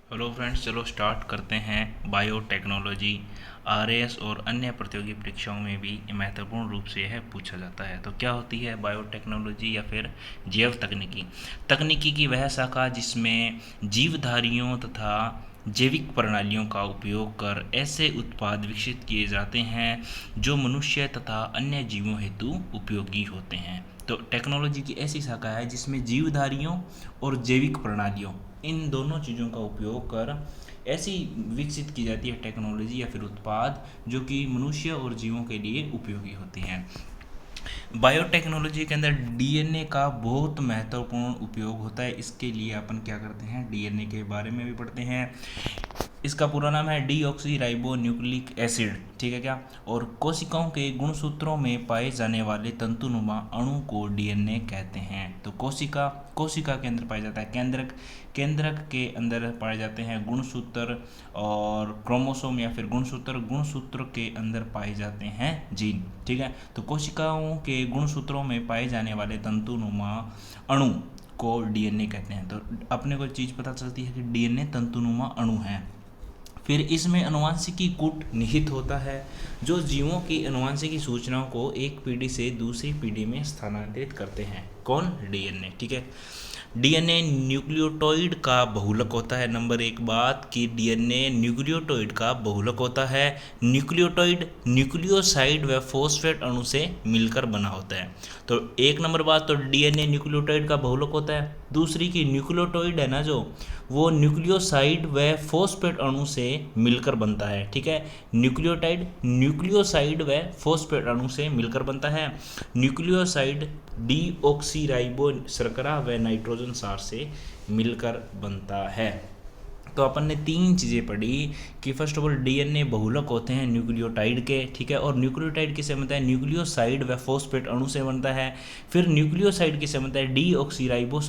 Hello friends, चलो start करते हैं। बायोटेक्नोलॉजी आरएएस और अन्य प्रतियोगी परीक्षाओं में भी महत्वपूर्ण रूप से यह पूछा जाता है। तो क्या होती है बायोटेक्नोलॉजी या फिर जैव तकनीकी? तकनीकी की वह शाखा जिसमें जीवधारियों तथा जैविक प्रणालियों का उपयोग कर ऐसे उत्पाद विकसित किए जाते हैं जो मनुष्य तथा अन्य जीवों हेतु उपयोगी होते हैं। तो टेक्नोलॉजी की ऐसी शाखा है जिसमें जीवधारियों और जैविक प्रणालियों, इन दोनों चीज़ों का उपयोग कर ऐसी विकसित की जाती है टेक्नोलॉजी या फिर उत्पाद जो कि मनुष्य और जीवों के लिए उपयोगी होती हैं। बायोटेक्नोलॉजी के अंदर डीएनए का बहुत महत्वपूर्ण उपयोग होता है। इसके लिए अपन क्या करते हैं, डीएनए के बारे में भी पढ़ते हैं। इसका पूरा नाम है डीऑक्सी राइबो न्यूक्लिक एसिड, ठीक है क्या। और कोशिकाओं के गुणसूत्रों में पाए जाने वाले तंतुनुमा अणु को डीएनए कहते हैं। तो कोशिका कोशिका के अंदर पाया जाता है, केंद्रक के अंदर पाए जाते हैं गुणसूत्र, और क्रोमोसोम या फिर गुणसूत्र के अंदर पाए जाते हैं जीन, ठीक है। तो कोशिकाओं के गुणसूत्रों में पाए जाने वाले तंतुनुमा अणु को डीएनए कहते हैं। तो अपने को चीज़ पता चलती है कि डीएनए तंतुनुमा अणु है। फिर इसमें अनुवांशिकी कूट निहित होता है जो जीवों की अनुवांशिकी सूचनाओं को एक पीढ़ी से दूसरी पीढ़ी में स्थानांतरित करते हैं। कौन? डीएनए, ठीक है। डीएनए न्यूक्लियोटाइड का बहुलक होता है। नंबर एक बात कि डीएनए न्यूक्लियोटाइड का बहुलक होता है। न्यूक्लियोटाइड न्यूक्लियोसाइड व फॉस्फेट अणु से मिलकर बना होता है। तो एक नंबर बात, तो डीएनए न्यूक्लियोटाइड का बहुलक होता है। दूसरी की न्यूक्लियोटाइड है ना जो, वो न्यूक्लियोसाइड व फॉस्फेट अणु से मिलकर बनता है, ठीक है। न्यूक्लियोसाइड व फॉस्फेट अणु से मिलकर बनता है। न्यूक्लियोसाइड डीऑक्सीराइबो शर्करा व नाइट्रोजन सार से मिलकर बनता है। तो अपन ने तीन चीज़ें पढ़ी कि फर्स्ट ऑफ ऑल डीएनए बहुलक होते हैं न्यूक्लियोटाइड के, ठीक है। और न्यूक्लियोटाइड किससे बनता है? न्यूक्लियोसाइड व फॉस्फेट अणु से बनता है। फिर न्यूक्लियोसाइड किससे बनता है? डीऑक्सीराइबो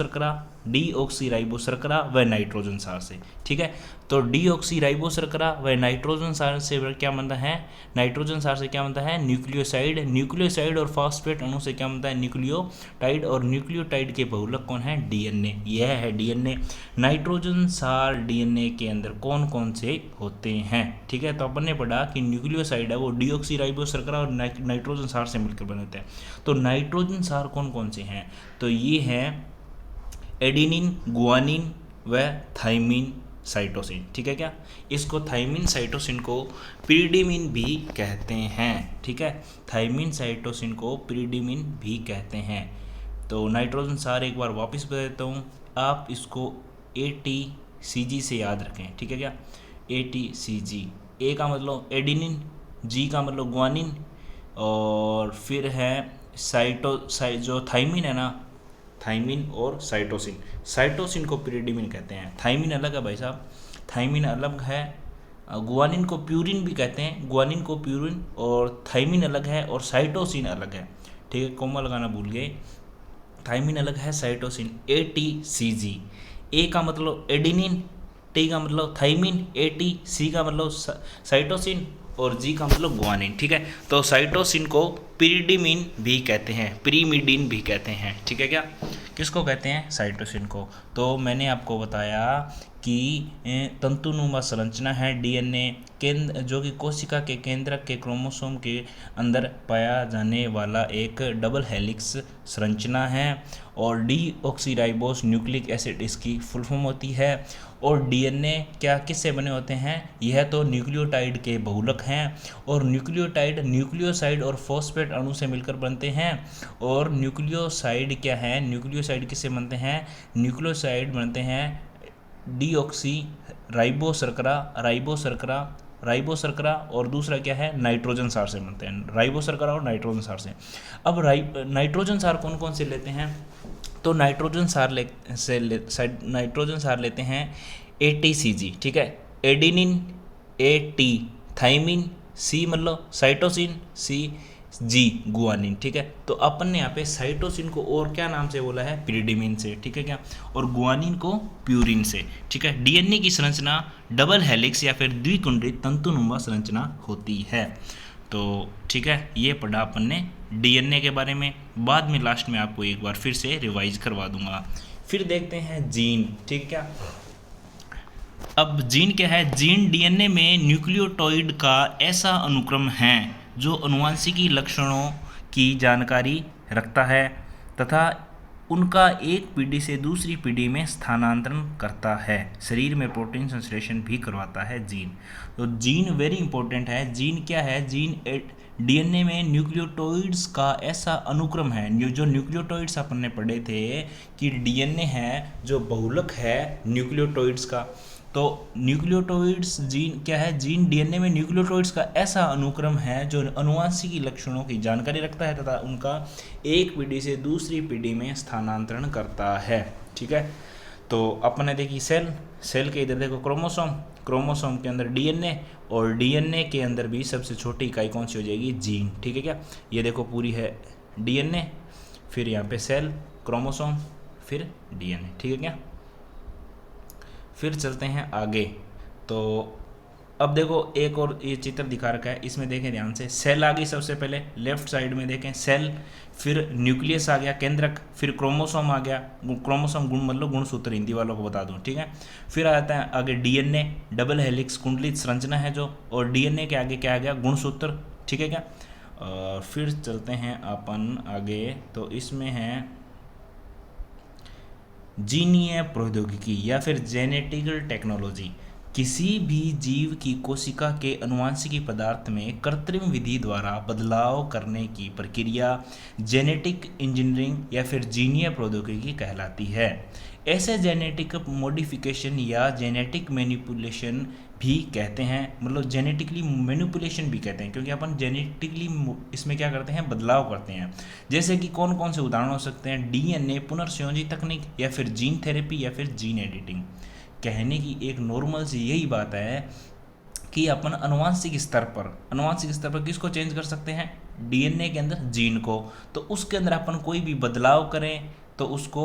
शर्करा व नाइट्रोजन सार से, ठीक है। तो डीऑक्सीराइबो शर्करा व नाइट्रोजन सार से क्या बनता है? नाइट्रोजन सार से क्या बनता है? न्यूक्लियोसाइड और फॉस्फेट अणु से क्या बनता है? न्यूक्लियोटाइड। और न्यूक्लियोटाइड के बहुलक कौन है? डीएनए। यह है डीएनए। नाइट्रोजन सार डीएनए के अंदर कौन कौन से होते हैं, ठीक है। तो अपन ने पढ़ा कि न्यूक्लियोसाइड है वो डीऑक्सीराइबो शर्करा और नाइट्रोजन सार से मिलकर बने होते हैं। तो नाइट्रोजन सार कौन कौन से हैं? तो ये हैं एडिनिन, गुआनिन व थाइमिन साइटोसिन, ठीक है क्या। इसको थाइमिन साइटोसिन को पिरिडिमिन भी कहते हैं, ठीक है। थाइमिन साइटोसिन को पिरिडिमिन भी कहते हैं। तो नाइट्रोजन सार एक बार वापस बता देता हूँ, आप इसको ATCG से याद रखें, ठीक है क्या। ATCG, ए का मतलब एडिनिन, जी का मतलब गुआनिन, और फिर है जो थाइमिन है ना, थाइमिन और साइटोसिन को पिरिडिमिन कहते हैं। थाइमिन अलग है भाई साहब, थाइमिन अलग है। गुआनिन को प्यूरिन भी कहते हैं, गुआनिन को प्यूरिन, और थाइमिन अलग है और साइटोसिन अलग है, ठीक है। कोमा लगाना भूल गए। थाइमिन अलग है, साइटोसिन। ATCG, ए का मतलब एडिनिन, टी का मतलब थाइमिन, AT, C का मतलब साइटोसिन, और जी का मतलब गुआनिन, ठीक है। तो साइटोसिन को पिरिडिमिन भी कहते हैं, पिरिमिडिन भी कहते हैं, ठीक है क्या। किसको कहते हैं? साइटोसिन को। तो मैंने आपको बताया कि तंतुनुमा संरचना है डीएनए, केंद्र जो कि कोशिका के केंद्रक के क्रोमोसोम के अंदर पाया जाने वाला एक डबल हेलिक्स संरचना है। और डीऑक्सीराइबोस न्यूक्लिक एसिड इसकी फुल फॉर्म होती है। और डीएनए क्या किससे बने होते हैं? यह तो न्यूक्लियोटाइड के बहुलक हैं, और न्यूक्लियोटाइड न्यूक्लियोसाइड और फॉस्फेट अणु से मिलकर बनते हैं। और न्यूक्लियोसाइड क्या है? न्यूक्लियोसाइड किससे बनते हैं? न्यूक्लियोसाइड बनते हैं डीऑक्सी राइबो शर्करा और दूसरा क्या है? नाइट्रोजन सार से बनते हैं, राइबो शर्करा और नाइट्रोजन सार से। अब नाइट्रोजन सार कौन कौन से लेते हैं? तो नाइट्रोजन सार लेते हैं ATCG, ठीक है। एडिनिन, AT, थाइमिन, C मतलब साइटोसिन, जी गुआनिन, ठीक है। तो अपन ने यहाँ पे साइटोसिन को और क्या नाम से बोला है? पिरिडिमिन से, ठीक है क्या। और गुआनिन को प्यूरिन से, ठीक है। डीएनए की संरचना डबल हेलिक्स या फिर द्विकुंडित तंतुनुमा संरचना होती है। तो ठीक है, ये पढ़ा अपन ने डीएनए के बारे में। बाद में लास्ट में आपको एक बार फिर से रिवाइज करवा दूंगा। फिर देखते हैं जीन, ठीक है क्या। अब जीन क्या है? जीन डीएनए में न्यूक्लियोटाइड का ऐसा अनुक्रम है जो आनुवंशिकी लक्षणों की जानकारी रखता है तथा उनका एक पीढ़ी से दूसरी पीढ़ी में स्थानांतरण करता है। शरीर में प्रोटीन संश्लेषण भी करवाता है जीन। तो जीन वेरी इंपॉर्टेंट है। जीन क्या है? जीन डीएनए में न्यूक्लियोटाइड्स का ऐसा अनुक्रम है। जो न्यूक्लियोटाइड्स अपन ने पढ़े थे कि डीएनए है जो बहुलक है न्यूक्लियोटाइड्स का। तो न्यूक्लियोटाइड्स जीन क्या है? जीन डीएनए में न्यूक्लियोटाइड्स का ऐसा अनुक्रम है जो आनुवंशिकी लक्षणों की जानकारी रखता है तथा उनका एक पीढ़ी से दूसरी पीढ़ी में स्थानांतरण करता है। ठीक है, तो अपन ने देखी सेल के इधर देखो क्रोमोसोम के अंदर डीएनए, और डीएनए के अंदर भी सबसे छोटी इकाई कौन सी हो जाएगी? जीन। ठीक है क्या? ये देखो पूरी है डीएनए, फिर यहाँ पे सेल, क्रोमोसोम, फिर डीएनए। ठीक है क्या? फिर चलते हैं आगे। तो अब देखो एक और ये चित्र दिखा रखा है, इसमें देखें ध्यान से। सेल आ गई सबसे पहले, लेफ्ट साइड में देखें सेल, फिर न्यूक्लियस आ गया केंद्रक, फिर क्रोमोसोम आ गया। क्रोमोसोम गुण मतलब गुणसूत्र हिंदी वालों को बता दूं। ठीक है, फिर आता है आगे डीएनए, डबल हेलिक्स कुंडलित संरचना है जो, और डीएनए के आगे क्या आ गया? गुणसूत्र। ठीक है क्या? और फिर चलते हैं अपन आगे। तो इसमें है जीनीय प्रौद्योगिकी या फिर जेनेटिकल टेक्नोलॉजी। किसी भी जीव की कोशिका के आनुवंशिकी पदार्थ में कृत्रिम विधि द्वारा बदलाव करने की प्रक्रिया जेनेटिक इंजीनियरिंग या फिर जीनीय प्रौद्योगिकी कहलाती है। ऐसे जेनेटिक मॉडिफिकेशन या जेनेटिक मैनिपुलेशन भी कहते हैं, मतलब जेनेटिकली मैनिपुलेशन भी कहते हैं, क्योंकि अपन जेनेटिकली इसमें क्या करते हैं? बदलाव करते हैं। जैसे कि कौन कौन से उदाहरण हो सकते हैं? डीएनए पुनर्संयोजी तकनीक, या फिर जीन थेरेपी, या फिर जीन एडिटिंग। कहने की एक नॉर्मल सी यही बात है कि अपन आनुवंशिक स्तर पर किसको चेंज कर सकते हैं? डीएनए के अंदर जीन को। तो उसके अंदर अपन कोई भी बदलाव करें तो उसको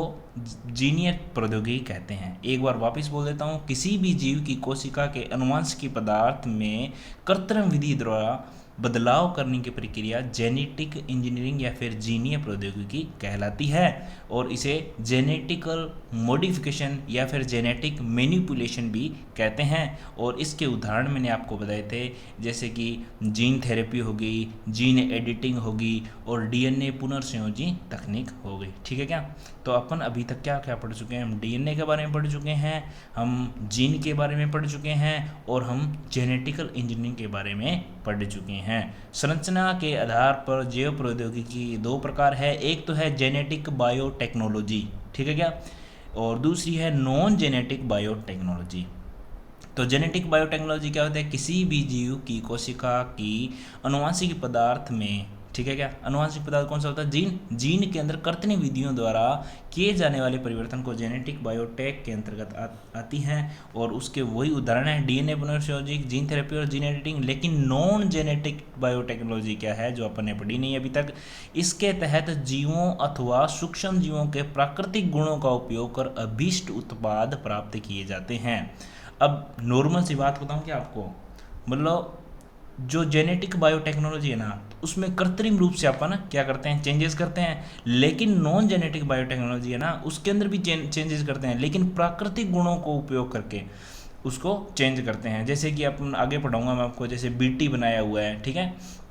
जीनीय प्रौद्योगिकी कहते हैं। एक बार वापस बोल देता हूँ, किसी भी जीव की कोशिका के आनुवंशिक पदार्थ में कृत्रिम विधि द्वारा बदलाव करने की प्रक्रिया जेनेटिक इंजीनियरिंग या फिर जीनीय प्रौद्योगिकी कहलाती है, और इसे जेनेटिकल मॉडिफिकेशन या फिर जेनेटिक मैनिपुलेशन भी कहते हैं। और इसके उदाहरण मैंने आपको बताए थे, जैसे कि जीन थेरेपी हो गई, जीन एडिटिंग होगी, और डीएनए पुनर्संयोजी तकनीक हो गई। ठीक है क्या? तो अपन अभी तक क्या क्या पढ़ चुके हैं? हम डीएनए के बारे में पढ़ चुके हैं, हम जीन के बारे में पढ़ चुके हैं, और हम जेनेटिकल इंजीनियरिंग के बारे में पढ़ चुके हैं। संरचना के आधार पर जैव प्रौद्योगिकी दो प्रकार है। एक तो है जेनेटिक बायोटेक्नोलॉजी, ठीक है क्या, और दूसरी है नॉन जेनेटिक बायोटेक्नोलॉजी। तो जेनेटिक बायोटेक्नोलॉजी क्या होता है? किसी भी जीव की कोशिका की आनुवंशिक पदार्थ में, ठीक है क्या, आनुवंशिक पदार्थ कौन सा होता है? जीन के अंदर कृत्रिम विधियों द्वारा किए जाने वाले परिवर्तन को जेनेटिक बायोटेक के अंतर्गत आती हैं, और उसके वही उदाहरण है डीएनए पुनर्संयोजी, जीन थेरेपी और जीन एडिटिंग। लेकिन नॉन जेनेटिक बायोटेक्नोलॉजी क्या है, जो अपन ने पढ़ी नहीं अभी तक। इसके तहत जीवों अथवा सूक्ष्म जीवों के प्राकृतिक गुणों का उपयोग कर अभीष्ट उत्पाद प्राप्त किए जाते हैं। अब नॉर्मल सी बात बताऊं क्या आपको, मतलब जो जेनेटिक बायोटेक्नोलॉजी है ना, उसमें कृत्रिम रूप से अपन क्या करते हैं? चेंजेस करते हैं। लेकिन नॉन जेनेटिक बायोटेक्नोलॉजी है ना, उसके अंदर भी चेंजेस करते हैं, लेकिन प्राकृतिक गुणों को उपयोग करके उसको चेंज करते हैं। जैसे कि अपन आगे पढ़ाऊंगा मैं आपको, जैसे बीटी बनाया हुआ है, ठीक है,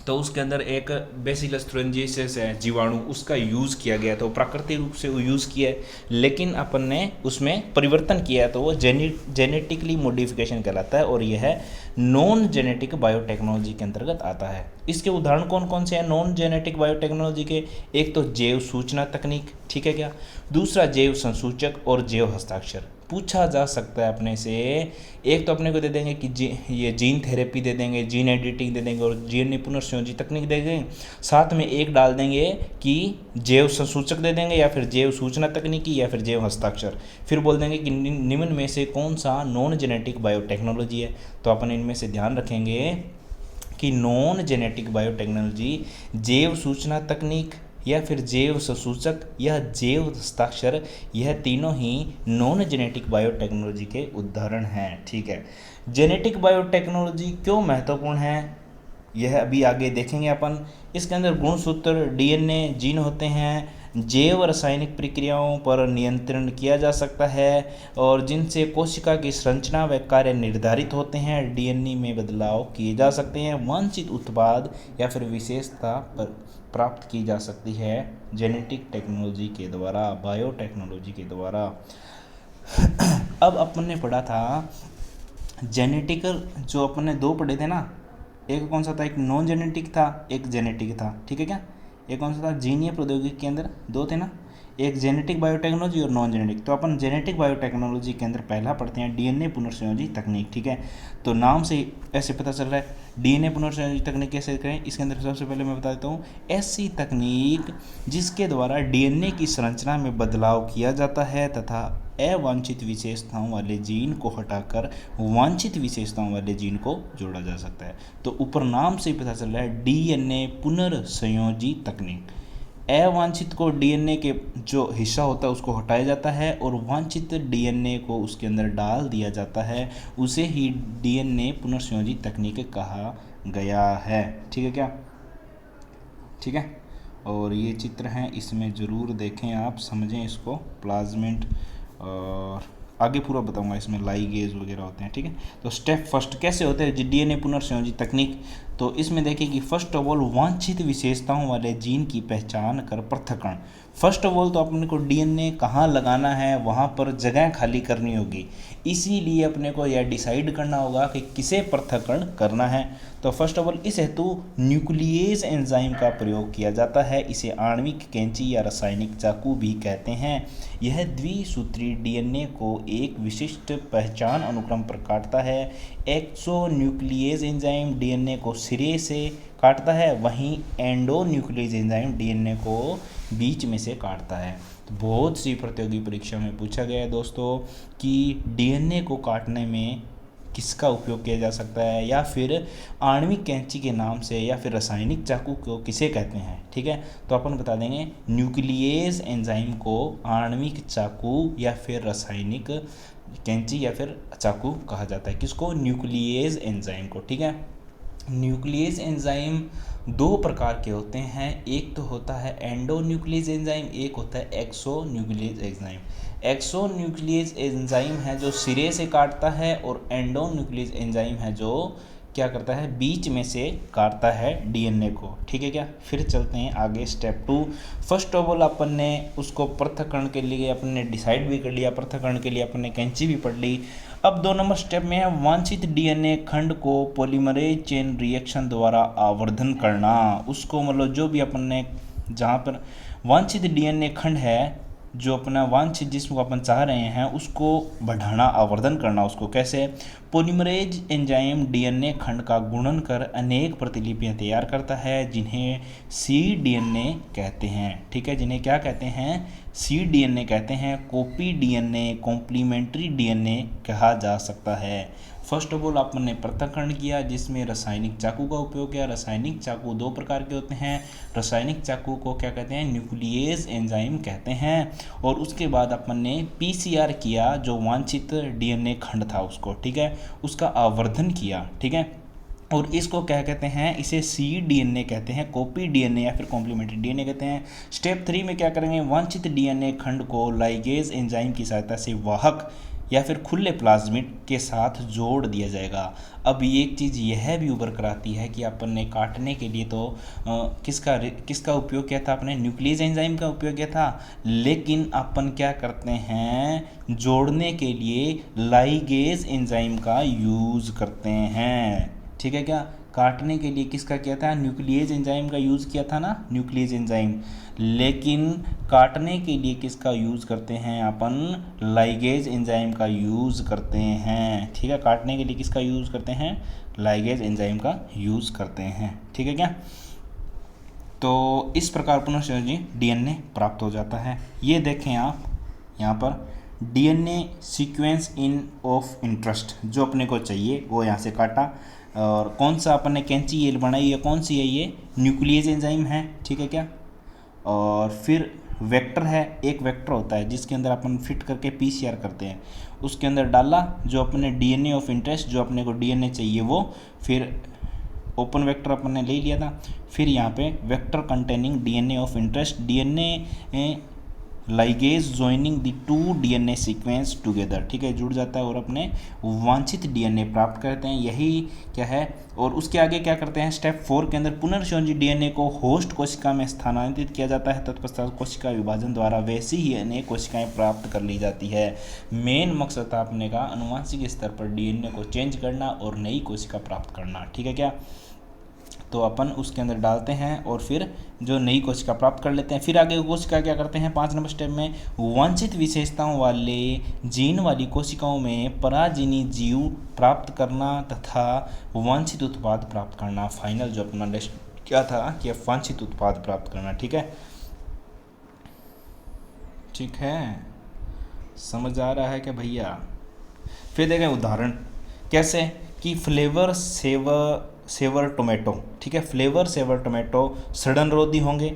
तो उसके अंदर एक बेसिलस थ्रेंजिसेस है जीवाणु, उसका यूज़ किया गया, तो प्राकृतिक रूप से वो यूज़ किया है, लेकिन अपन ने उसमें परिवर्तन किया है, तो वो जेनेटिकली मॉडिफिकेशन कहलाता है, और यह है नॉन जेनेटिक बायोटेक्नोलॉजी के अंतर्गत आता है। इसके उदाहरण कौन कौन से हैं नॉन जेनेटिक बायोटेक्नोलॉजी के? एक तो जैव सूचना तकनीक, ठीक है क्या, दूसरा जैव संसूचक और जैव हस्ताक्षर। पूछा जा सकता है अपने से, एक तो अपने को दे देंगे कि ये जीन थेरेपी दे देंगे, जीन एडिटिंग दे देंगे, और जीन पुनर्संयोजी तकनीक दे देंगे, साथ में एक डाल देंगे कि जैव संसूचक दे देंगे, या फिर जैव सूचना तकनीकी, या फिर जैव हस्ताक्षर। फिर बोल देंगे कि निम्न में से कौन सा नॉन जेनेटिक बायोटेक्नोलॉजी है। तो अपन इनमें से ध्यान रखेंगे कि नॉन जेनेटिक बायोटेक्नोलॉजी जैव सूचना तकनीक, या फिर जैव संसूचक, या जैव हस्ताक्षर, यह तीनों ही नॉन जेनेटिक बायोटेक्नोलॉजी के उदाहरण हैं। ठीक है, जेनेटिक बायोटेक्नोलॉजी क्यों महत्वपूर्ण है, यह अभी आगे देखेंगे अपन। इसके अंदर गुणसूत्र, डीएनए, जीन होते हैं, जैव रासायनिक प्रक्रियाओं पर नियंत्रण किया जा सकता है और जिनसे कोशिका की संरचना व कार्य निर्धारित होते हैं। डीएनए में बदलाव किए जा सकते हैं। वांछित उत्पाद या फिर विशेषता पर प्राप्त की जा सकती है जेनेटिक टेक्नोलॉजी के द्वारा, बायोटेक्नोलॉजी के द्वारा। अब अपन ने पढ़ा था जेनेटिकल, जो अपन ने दो पढ़े थे ना, एक कौन सा था, एक नॉन जेनेटिक था, एक जेनेटिक था, ठीक है क्या। एक कौन सा था, जीनीय प्रौद्योगिकी के अंदर दो थे ना, एक जेनेटिक बायोटेक्नोलॉजी और नॉन जेनेटिक। तो अपन जेनेटिक बायोटेक्नोलॉजी के अंदर पहला पढ़ते हैं डीएनए पुनर्संयोजी तकनीक, ठीक है। तो नाम से ऐसे पता चल रहा है डीएनए पुनर्संयोजी तकनीक कैसे करें। इसके अंदर सबसे पहले मैं बता देता हूँ, ऐसी तकनीक जिसके द्वारा डीएनए की संरचना में बदलाव किया जाता है तथा अवांछित विशेषताओं वाले जीन को हटाकर वांछित विशेषताओं वाले जीन को जोड़ा जा सकता है। तो ऊपर नाम से पता चल रहा है डीएनए पुनर्संयोजी तकनीक। अवांछित को डीएनए के जो हिस्सा होता है उसको हटाया जाता है और वांछित डीएनए को उसके अंदर डाल दिया जाता है, उसे ही डीएनए पुनर्संयोजी तकनीक कहा गया है, ठीक है क्या, ठीक है। और ये चित्र हैं, इसमें ज़रूर देखें आप, समझें इसको, प्लाज्मेंट, और आगे पूरा बताऊंगा, इसमें लाइगेज वगैरह होते हैं, ठीक है। तो स्टेप फर्स्ट कैसे होते हैं डीएनए पुनर्संयोजी तकनीक। तो इसमें देखिए कि फर्स्ट ऑफ ऑल वांछित विशेषताओं वाले जीन की पहचान कर पृथक्करण। फर्स्ट ऑफ ऑल तो अपने को डीएनए कहाँ लगाना है, वहाँ पर जगह खाली करनी होगी, इसीलिए अपने को यह डिसाइड करना होगा कि किसे पृथक्करण करना है। तो फर्स्ट ऑफ ऑल इस हेतु न्यूक्लियेज एंजाइम का प्रयोग किया जाता है। इसे आणविक कैंची या रासायनिक चाकू भी कहते हैं। यह द्विसूत्री डीएनए को एक विशिष्ट पहचान अनुक्रम पर काटता है। एक्सोन्यूक्लियेज एंजाइम डीएनए को सिरे से काटता है, वहीं एंडोन्यूक्लियेज एंजाइम डीएनए को बीच में से काटता है। तो बहुत सी प्रतियोगी परीक्षा में पूछा गया है दोस्तों कि डीएनए को काटने में किसका उपयोग किया जा सकता है, या फिर आणविक कैंची के नाम से, या फिर रासायनिक चाकू को किसे कहते हैं, ठीक है। तो अपन बता देंगे न्यूक्लियेज एंजाइम को आणविक चाकू या फिर रासायनिक कैंची या फिर चाकू कहा जाता है। किसको, न्यूक्लियेज एंजाइम को, ठीक है। न्यूक्लियेज एंजाइम दो प्रकार के होते हैं, एक तो होता है एंडोन्यूक्लियेज एंजाइम, एक होता है एक्सोन्यूक्लियेज एंजाइम। एक्सोन्यूक्लियेज एंजाइम है जो सिरे से काटता है, और एंडोन्यूक्लियेज एंजाइम है जो क्या करता है, बीच में से काटता है डीएनए को, ठीक है क्या। फिर चलते हैं आगे स्टेप 2। फर्स्ट ऑफ ऑल अपन ने उसको पृथक्करण के लिए अपन ने डिसाइड भी कर लिया, पृथक्करण के लिए अपन ने कैंची भी पढ़ ली। अब 2 नंबर स्टेप में है वांछित डीएनए खंड को पॉलीमरेज चेन रिएक्शन द्वारा आवर्धन करना। उसको मतलब जो भी अपन ने जहाँ पर वांछित डीएनए खंड है, जो अपना वांछित जिसको अपन चाह रहे हैं उसको बढ़ाना, आवर्धन करना। उसको कैसे, पॉलीमरेज एंजाइम डीएनए खंड का गुणन कर अनेक प्रतिलिपियां तैयार करता है, जिन्हें सी डीएनए कहते हैं, ठीक है। जिन्हें क्या कहते हैं, सी डीएनए कहते हैं। कॉपी डीएनए, कॉम्प्लीमेंट्री डीएनए कहा जा सकता है। फर्स्ट ऑफ ऑल आपने पृथक्करण किया जिसमें रासायनिक चाकू का उपयोग किया। रासायनिक चाकू दो प्रकार के होते हैं। रासायनिक चाकू को क्या कहते हैं, न्यूक्लियेज एंजाइम कहते हैं। और उसके बाद अपन ने पीसीआर किया, जो वांछित डीएनए खंड था उसको, ठीक है, उसका आवर्धन किया, ठीक है। और इसको क्या कहते हैं, इसे सी डीएनए कहते हैं, कॉपी डीएनए या फिर कॉम्प्लीमेंट्री डीएनए कहते हैं। स्टेप 3 में क्या करेंगे, वांछित डीएनए खंड को लाइगेज एंजाइम की सहायता से वाहक या फिर खुले प्लाज्मिड के साथ जोड़ दिया जाएगा। अब एक चीज़ यह भी उभर कर आती है कि अपन ने काटने के लिए तो किसका उपयोग किया था, अपने न्यूक्लियस एंजाइम का उपयोग किया था, लेकिन अपन क्या करते हैं, जोड़ने के लिए लाइगेज एंजाइम का यूज़ करते हैं, ठीक है क्या। काटने के लिए किसका किया था, न्यूक्लियेज एंजाइम का यूज़ किया था ना, न्यूक्लियेज एंजाइम, लेकिन काटने के लिए किसका यूज़ करते हैं अपन, लाइगेज एंजाइम का यूज़ करते हैं, ठीक है। काटने के लिए किसका यूज़ करते हैं, लाइगेज एंजाइम का यूज़ करते हैं, ठीक है क्या। तो इस प्रकार पुनर्संयोजी डीएनए प्राप्त हो जाता है। ये देखें आप यहाँ पर DNA sequence in of interest, जो अपने को चाहिए वो यहाँ से काटा, और कौन सा अपन ने कैंची ये बनाई है, कौन सी है, ये न्यूक्लियेज एंजाइम है, ठीक है क्या। और फिर वेक्टर है, एक वेक्टर होता है जिसके अंदर अपन फिट करके पीसीआर करते हैं, उसके अंदर डाला जो अपने डीएनए ऑफ इंटरेस्ट, जो अपने को डीएनए चाहिए वो, फिर ओपन वेक्टर अपन ने ले लिया था। फिर यहाँ पे vector containing DNA of interest, DNA ligase joining the two DNA sequence together, ठीक है, जुड़ जाता है और अपने वांछित डीएनए प्राप्त करते हैं। यही क्या है, और उसके आगे क्या करते हैं, स्टेप 4 के अंदर पुनर्संयोजित डीएनए को होस्ट कोशिका में स्थानांतरित किया जाता है। तत्पश्चात कोशिका विभाजन द्वारा वैसी ही अनेक कोशिकाएं प्राप्त कर ली जाती है। मेन मकसद था अपने का अनुवांशिक स्तर पर डीएनए को चेंज करना और नई कोशिका प्राप्त करना, ठीक है क्या। तो अपन उसके अंदर डालते हैं और फिर जो नई कोशिका प्राप्त कर लेते हैं। फिर आगे कोशिका क्या करते हैं, 5 नंबर स्टेप में वांछित विशेषताओं वाले जीन वाली कोशिकाओं में पराजीनी जीव प्राप्त करना तथा वांछित उत्पाद प्राप्त करना। फाइनल जो अपना लिस्ट क्या था कि वांछित उत्पाद प्राप्त करना, ठीक है। ठीक है, समझ आ रहा है क्या भैया। फिर देखें उदाहरण कैसे कि फ्लेवर सेवर टोमेटो, ठीक है, फ्लेवर सेवर टोमेटो सड़नरोधी होंगे।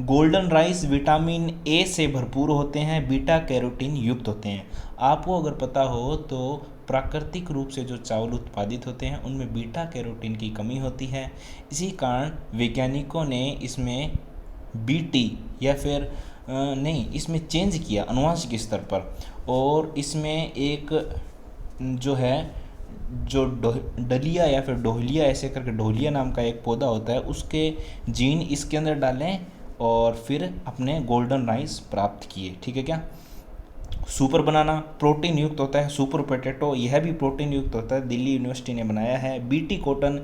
गोल्डन राइस विटामिन ए से भरपूर होते हैं, बीटा कैरोटीन युक्त होते हैं। आपको अगर पता हो तो प्राकृतिक रूप से जो चावल उत्पादित होते हैं उनमें बीटा कैरोटीन की कमी होती है। इसी कारण वैज्ञानिकों ने इसमें बीटी या फिर नहीं, इसमें चेंज किया अनुवांशिक स्तर पर, और इसमें एक जो है जो डलिया या फिर डोहलिया ऐसे करके डोहलिया नाम का एक पौधा होता है, उसके जीन इसके अंदर डालें और फिर अपने गोल्डन राइस प्राप्त किए, ठीक है क्या। सुपर बनाना प्रोटीन युक्त होता है, सुपर पोटैटो यह भी प्रोटीन युक्त होता है, दिल्ली यूनिवर्सिटी ने बनाया है। बीटी कॉटन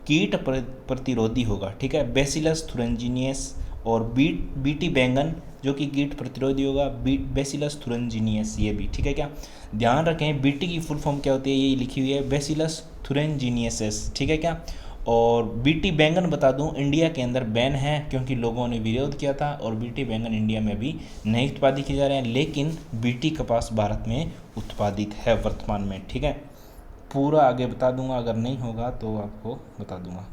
कीट प्रतिरोधी होगा, ठीक है, बेसिलस थुरिंजिनियस। और बीटी बैंगन जो कि कीट प्रतिरोधी होगा, बेसिलस थुरिंजिनियस ये भी, ठीक है क्या। ध्यान रखें बीटी की फुल फॉर्म क्या होती है, ये लिखी हुई है बेसिलस थुरिंजिनियसिस, ठीक है क्या। और बीटी बैंगन बता दूं इंडिया के अंदर बैन है क्योंकि लोगों ने विरोध किया था, और बीटी बैंगन इंडिया में भी नहीं उत्पादित किए जा रहे हैं, लेकिन बीटी कपास भारत में उत्पादित है वर्तमान में, ठीक है। पूरा आगे बता दूंगा, अगर नहीं होगा तो आपको बता दूंगा।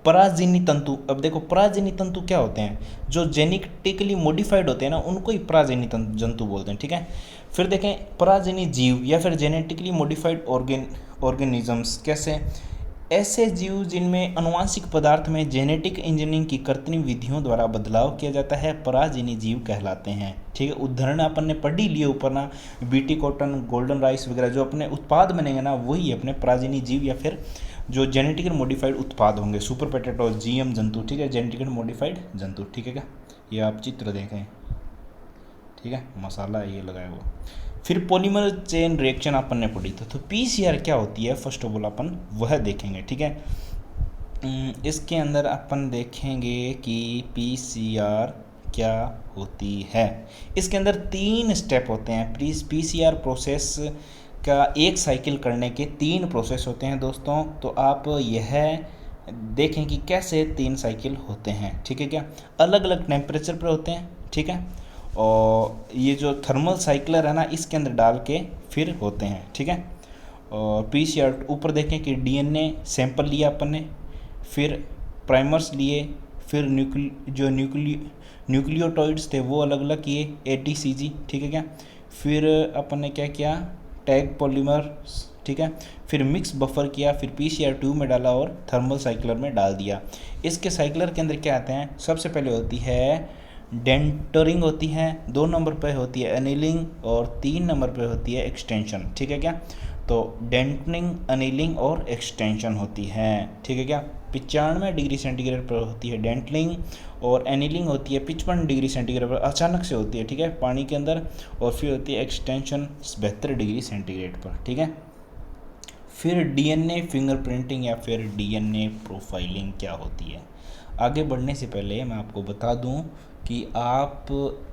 पराजीनी तंतु, अब देखो पराजीनी तंतु क्या होते हैं, जो जेनेटिकली मॉडिफाइड होते हैं ना उनको ही पराजीनी जंतु बोलते हैं, ठीक है। फिर देखें पराजीनी जीव या फिर जेनेटिकली मॉडिफाइड ऑर्गेनिजम्स कैसे, ऐसे जीव जिनमें अनुवांशिक पदार्थ में जेनेटिक इंजीनियरिंग की कृत्रिम विधियों द्वारा बदलाव किया जाता है, पराजीनी जीव कहलाते हैं, ठीक है। उदाहरण अपन ने पढ़ ही लिए ऊपर ना, बीटी कॉटन, गोल्डन राइस वगैरह जो अपने उत्पाद बनेंगे ना वही अपने पराजीनी जीव या फिर जो जेनेटिकली मॉडिफाइड उत्पाद होंगे। सुपर पोटैटो जीएम जंतु, ठीक है, जेनेटिकली मॉडिफाइड जंतु, ठीक है क्या। ये आप चित्र देखें, ठीक है, मसाला ये लगाया हुआ। फिर पॉलीमर चेन रिएक्शन अपन ने पढ़ी तो पीसीआर क्या होती है फर्स्ट ऑफ ऑल अपन वह देखेंगे, ठीक है। इसके अंदर अपन देखेंगे कि पीसीआर क्या होती है। इसके अंदर 3 स्टेप होते हैं। पीसीआर प्रोसेस का एक साइकिल करने के 3 प्रोसेस होते हैं दोस्तों, तो आप यह देखें कि कैसे 3 साइकिल होते हैं, ठीक है क्या। अलग अलग टेम्परेचर पर होते हैं, ठीक है, और ये जो थर्मल साइक्लर है ना इसके अंदर डाल के फिर होते हैं, ठीक है। और पीसीआर ऊपर देखें कि डीएनए सैंपल लिया अपन ने, फिर प्राइमर्स लिए, फिर न्यूक्लियोटाइड्स थे वो अलग अलग किए, एटीसीजी, ठीक है क्या। फिर अपन ने क्या किया, टैग पॉलीमर, ठीक है, फिर मिक्स बफर किया, फिर पीसीआर ट्यूब में डाला और थर्मल साइक्लर में डाल दिया। इसके साइक्लर के अंदर क्या आते हैं, सबसे पहले होती है डेंटरिंग होती है, 2 नंबर पे होती है एनीलिंग और 3 नंबर पे होती है एक्सटेंशन, ठीक है क्या। तो डेंटनिंग, एनीलिंग और एक्सटेंशन होती है, ठीक है क्या। 95 डिग्री सेंटीग्रेड पर होती है डेंटलिंग और एनीलिंग होती है 55 डिग्री सेंटीग्रेड पर, अचानक से होती है, ठीक है, पानी के अंदर। और फिर होती है एक्सटेंशन 72 डिग्री सेंटीग्रेड पर, ठीक है। फिर डीएनए फिंगरप्रिंटिंग या फिर डीएनए प्रोफाइलिंग क्या होती है। आगे बढ़ने से पहले मैं आपको बता दूं कि आप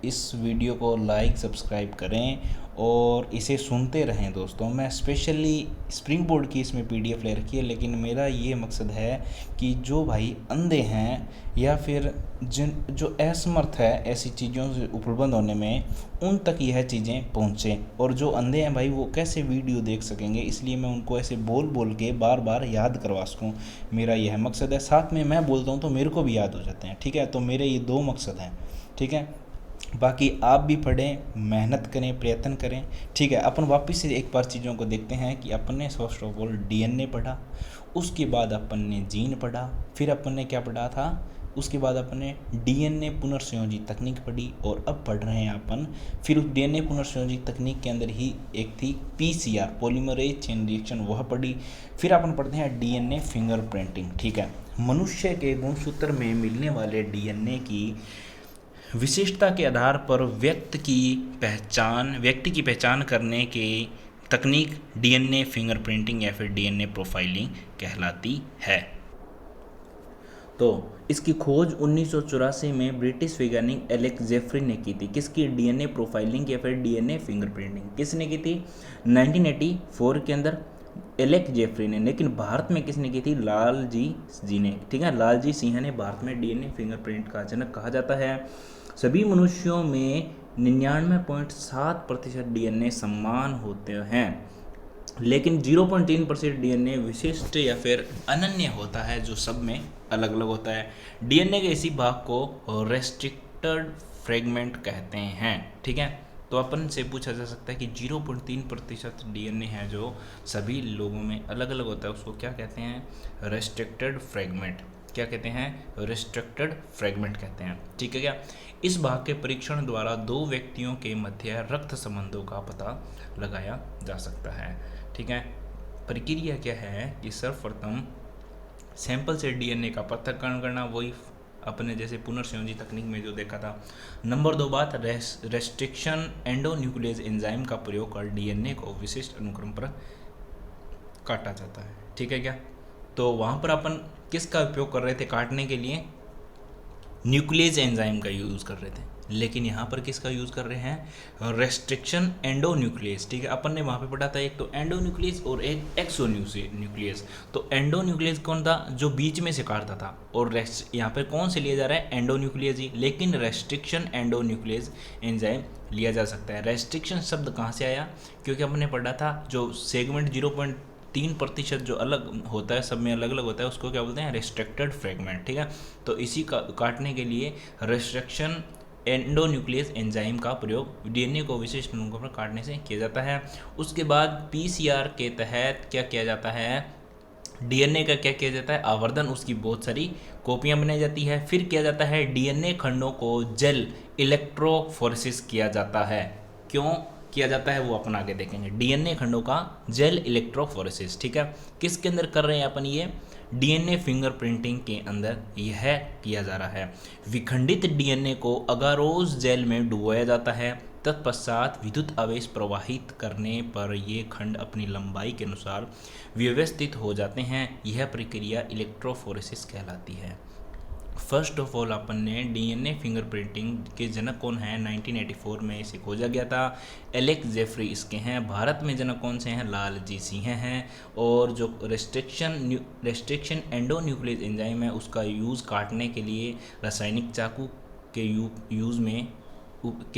इस वीडियो को लाइक सब्सक्राइब करें और इसे सुनते रहें दोस्तों। मैं स्पेशली स्प्रिंग बोर्ड की इसमें पीडीएफ ले रखी है, लेकिन मेरा ये मकसद है कि जो भाई अंधे हैं या फिर जो असमर्थ है ऐसी चीज़ों से उपलब्ध होने में, उन तक यह चीज़ें पहुँचें। और जो अंधे हैं भाई वो कैसे वीडियो देख सकेंगे, इसलिए मैं उनको ऐसे बोल बोल के बार बार याद करवा सकूँ, मेरा यह मकसद है। साथ में मैं बोलता हूँ तो मेरे को भी याद हो जाते हैं, ठीक है। तो मेरे ये 2 मकसद हैं, ठीक है। बाकी आप भी पढ़ें, मेहनत करें, प्रयत्न करें, ठीक है। अपन वापस से एक बार चीज़ों को देखते हैं कि अपन ने फर्स्ट ऑफ ऑल डीएनए पढ़ा, उसके बाद अपन ने जीन पढ़ा, फिर अपन ने क्या पढ़ा था, उसके बाद अपन ने डीएनए पुनर्संयोजी तकनीक पढ़ी, और अब पढ़ रहे हैं अपन फिर उस डीएनए पुनर्संयोजी तकनीक के अंदर ही एक थी पीसीआर, पॉलीमरेज चेन रिएक्शन, वह पढ़ी। फिर अपन पढ़ते हैं डीएनए फिंगरप्रिंटिंग, ठीक है। मनुष्य के गुणसूत्र में मिलने वाले डीएनए की विशिष्टता के आधार पर व्यक्ति की पहचान करने की तकनीक डीएनए फिंगरप्रिंटिंग या फिर डीएनए प्रोफाइलिंग कहलाती है। तो इसकी खोज 1984 में ब्रिटिश वैज्ञानिक एलेक्स जेफरी ने की थी। किसकी? डीएनए प्रोफाइलिंग या फिर डीएनए फिंगरप्रिंटिंग किसने की थी? 1984 के अंदर एलेक्स जेफरी ने। लेकिन भारत में किसने की थी? लालजी ने, ठीक है। लालजी सिंह ने भारत में डीएनए फिंगरप्रिंट का जनक कहा जाता है। सभी मनुष्यों में 99.7% डीएनए समान होते हैं, लेकिन 0.3% डीएनए विशिष्ट या फिर अनन्य होता है, जो सब में अलग अलग होता है। डीएनए के इसी भाग को रेस्ट्रिक्टेड फ्रेगमेंट कहते हैं, ठीक है। तो अपन से पूछा जा सकता है कि 0.3% डीएनए है जो सभी लोगों में अलग अलग होता है, उसको क्या कहते हैं? Restricted fragment. क्या कहते हैं? रेस्ट्रिक्टेड फ्रेगमेंट कहते हैं, ठीक है क्या। इस भाग के परीक्षण द्वारा दो व्यक्तियों के मध्य रक्त संबंधों का पता लगाया जा सकता है, ठीक है। प्रक्रिया क्या है कि सर्वप्रथम सैंपल से डीएनए का पृथक्करण करना, वही अपने जैसे पुनर्संयोजी तकनीक में जो देखा था। नंबर 2 बात, रेस्ट्रिक्शन एंडोन्यूक्लियस एंजाइम का प्रयोग कर डीएनए को विशिष्ट अनुक्रम पर काटा जाता है, ठीक है क्या। तो वहाँ पर अपन किसका उपयोग कर रहे थे काटने के लिए? न्यूक्लियस एंजाइम का यूज़ कर रहे थे, लेकिन यहाँ पर किसका यूज़ कर रहे हैं? रेस्ट्रिक्शन एंडोन्यूक्लियस, ठीक है। अपन ने वहाँ पे पढ़ा था एक तो एंडोन्यूक्लियस और एक एक्सोन्यूक्लियस। तो एंडोन्यूक्लियस कौन था? जो बीच में से काटता था, और यहाँ पे कौन से लिया जा रहा है? एंडोन्यूक्लियस ही, लेकिन रेस्ट्रिक्शन एंडोन्यूक्लियस एंजाइम लिया जा सकता है। रेस्ट्रिक्शन शब्द कहाँ से आया? क्योंकि हमने पढ़ा था जो सेगमेंट 0.3% जो अलग होता है, सब में अलग अलग होता है, उसको क्या बोलते हैं? रेस्ट्रिक्टेड फ्रेगमेंट, ठीक है। तो इसी का काटने के लिए रेस्ट्रिक्शन एंडोन्यूक्लियस एंजाइम का प्रयोग डीएनए को विशिष्ट अनुक्रम पर काटने से किया जाता है। उसके बाद पीसीआर के तहत क्या किया जाता है? डीएनए का क्या किया जाता है? आवर्धन, उसकी बहुत सारी कॉपियां बनाई जाती है। फिर किया जाता है डीएनए खंडों को जेल इलेक्ट्रोफोरेसिस किया जाता है। क्यों किया जाता है वो अपन आगे देखेंगे। डीएनए खंडों का जेल इलेक्ट्रोफोरेसिस, ठीक है। किसके अंदर कर रहे हैं अपन? ये डीएनए फिंगरप्रिंटिंग के अंदर यह किया जा रहा है। विखंडित डीएनए को अगारोज जेल में डुबोया जाता है। तत्पश्चात विद्युत आवेश प्रवाहित करने पर ये खंड अपनी लंबाई के अनुसार व्यवस्थित हो जाते हैं। यह प्रक्रिया इलेक्ट्रोफोरेसिस कहलाती है। फर्स्ट ऑफ ऑल अपन ने डीएनए फिंगरप्रिंटिंग के जनक कौन है? 1984 में इसे खोजा गया था, एलेक्स जेफरी इसके हैं। भारत में जनक कौन से हैं? लालजी सिंह हैं। और जो रेस्ट्रिक्शन एंडोन्यूक्लियस एंजाइम है, उसका यूज़ काटने के लिए रासायनिक चाकू के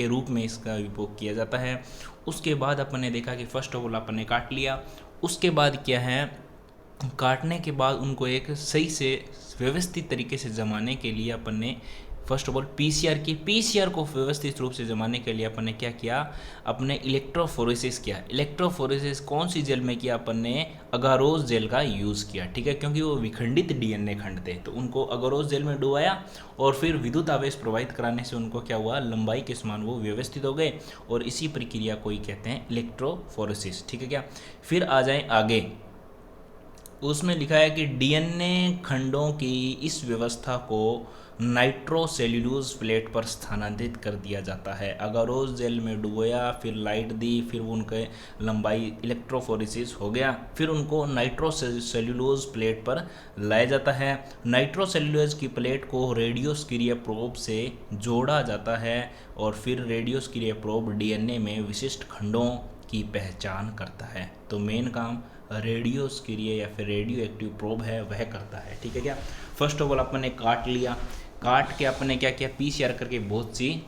रूप में इसका उपयोग किया जाता है। उसके बाद अपन ने देखा कि फर्स्ट ऑफ ऑल अपन ने काट लिया, उसके बाद क्या है, काटने के बाद उनको एक सही से व्यवस्थित तरीके से जमाने के लिए अपन ने फर्स्ट ऑफ ऑल पीसीआर को व्यवस्थित रूप से जमाने के लिए अपन ने क्या किया? अपने इलेक्ट्रोफोरेसिस किया। इलेक्ट्रोफोरेसिस कौन सी जेल में किया? अपन ने अगारोज जेल का यूज़ किया, ठीक है। क्योंकि वो विखंडित डीएनए खंड थे, तो उनको अगारोज जेल में डुबाया और फिर विद्युत आवेश प्रवाहित कराने से उनको क्या हुआ? लंबाई के समान वो व्यवस्थित हो गए, और इसी प्रक्रिया को ही कहते हैं इलेक्ट्रोफोरेसिस, ठीक है क्या। फिर आ जाए आगे, उसमें लिखा है कि डीएनए खंडों की इस व्यवस्था को नाइट्रोसेल्यूलोज प्लेट पर स्थानांतरित कर दिया जाता है। अगारोज जेल में डुबोया, फिर लाइट दी, फिर उनके लंबाई इलेक्ट्रोफोरेसिस हो गया, फिर उनको नाइट्रोसेल्यूलोज प्लेट पर लाया जाता है। नाइट्रोसेल्यूलोज की प्लेट को रेडियोस्क्रिय प्रोब से जोड़ा जाता है, और फिर रेडियोस्क्रिय प्रोब डीएनए में विशिष्ट खंडों की पहचान करता है। तो मेन काम रेडियोस्क्रिय या फिर रेडियो एक्टिव प्रोब है, वह करता है, ठीक है क्या। फर्स्ट ऑफ ऑल अपन ने काट लिया, काट के अपन ने क्या किया? पीसीआर करके बहुत सी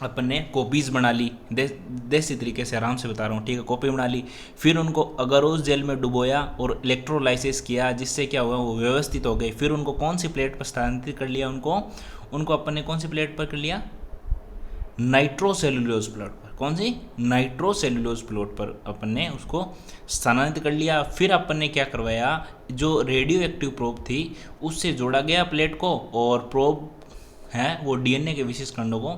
अपन ने कॉपीज़ बना ली, देसी तरीके से आराम से बता रहा हूँ, ठीक है। कॉपी बना ली, फिर उनको अगारोज जेल में डुबोया और इलेक्ट्रोलाइसिस किया, जिससे क्या हुआ? वो व्यवस्थित हो गए। फिर उनको कौन सी प्लेट पर स्थानांतरित कर लिया? उनको अपन ने कौन सी प्लेट पर कर लिया? नाइट्रोसेलुलोज प्लॉट पर। कौन सी? नाइट्रोसेलुलोज प्लॉट पर अपन ने उसको स्थानांतरित कर लिया। फिर अपन ने क्या करवाया, जो रेडियो एक्टिव प्रोब थी उससे जोड़ा गया प्लेट को, और प्रोब है वो डीएनए के विशेष खंडों को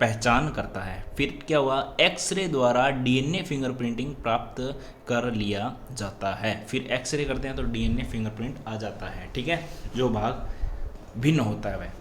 पहचान करता है। फिर क्या हुआ, एक्सरे द्वारा डीएनए फिंगरप्रिंटिंग प्राप्त कर लिया जाता है। फिर एक्सरे करते हैं तो डीएनए फिंगरप्रिंट आ जाता है। ठीक है, जो भाग भिन्न होता है वह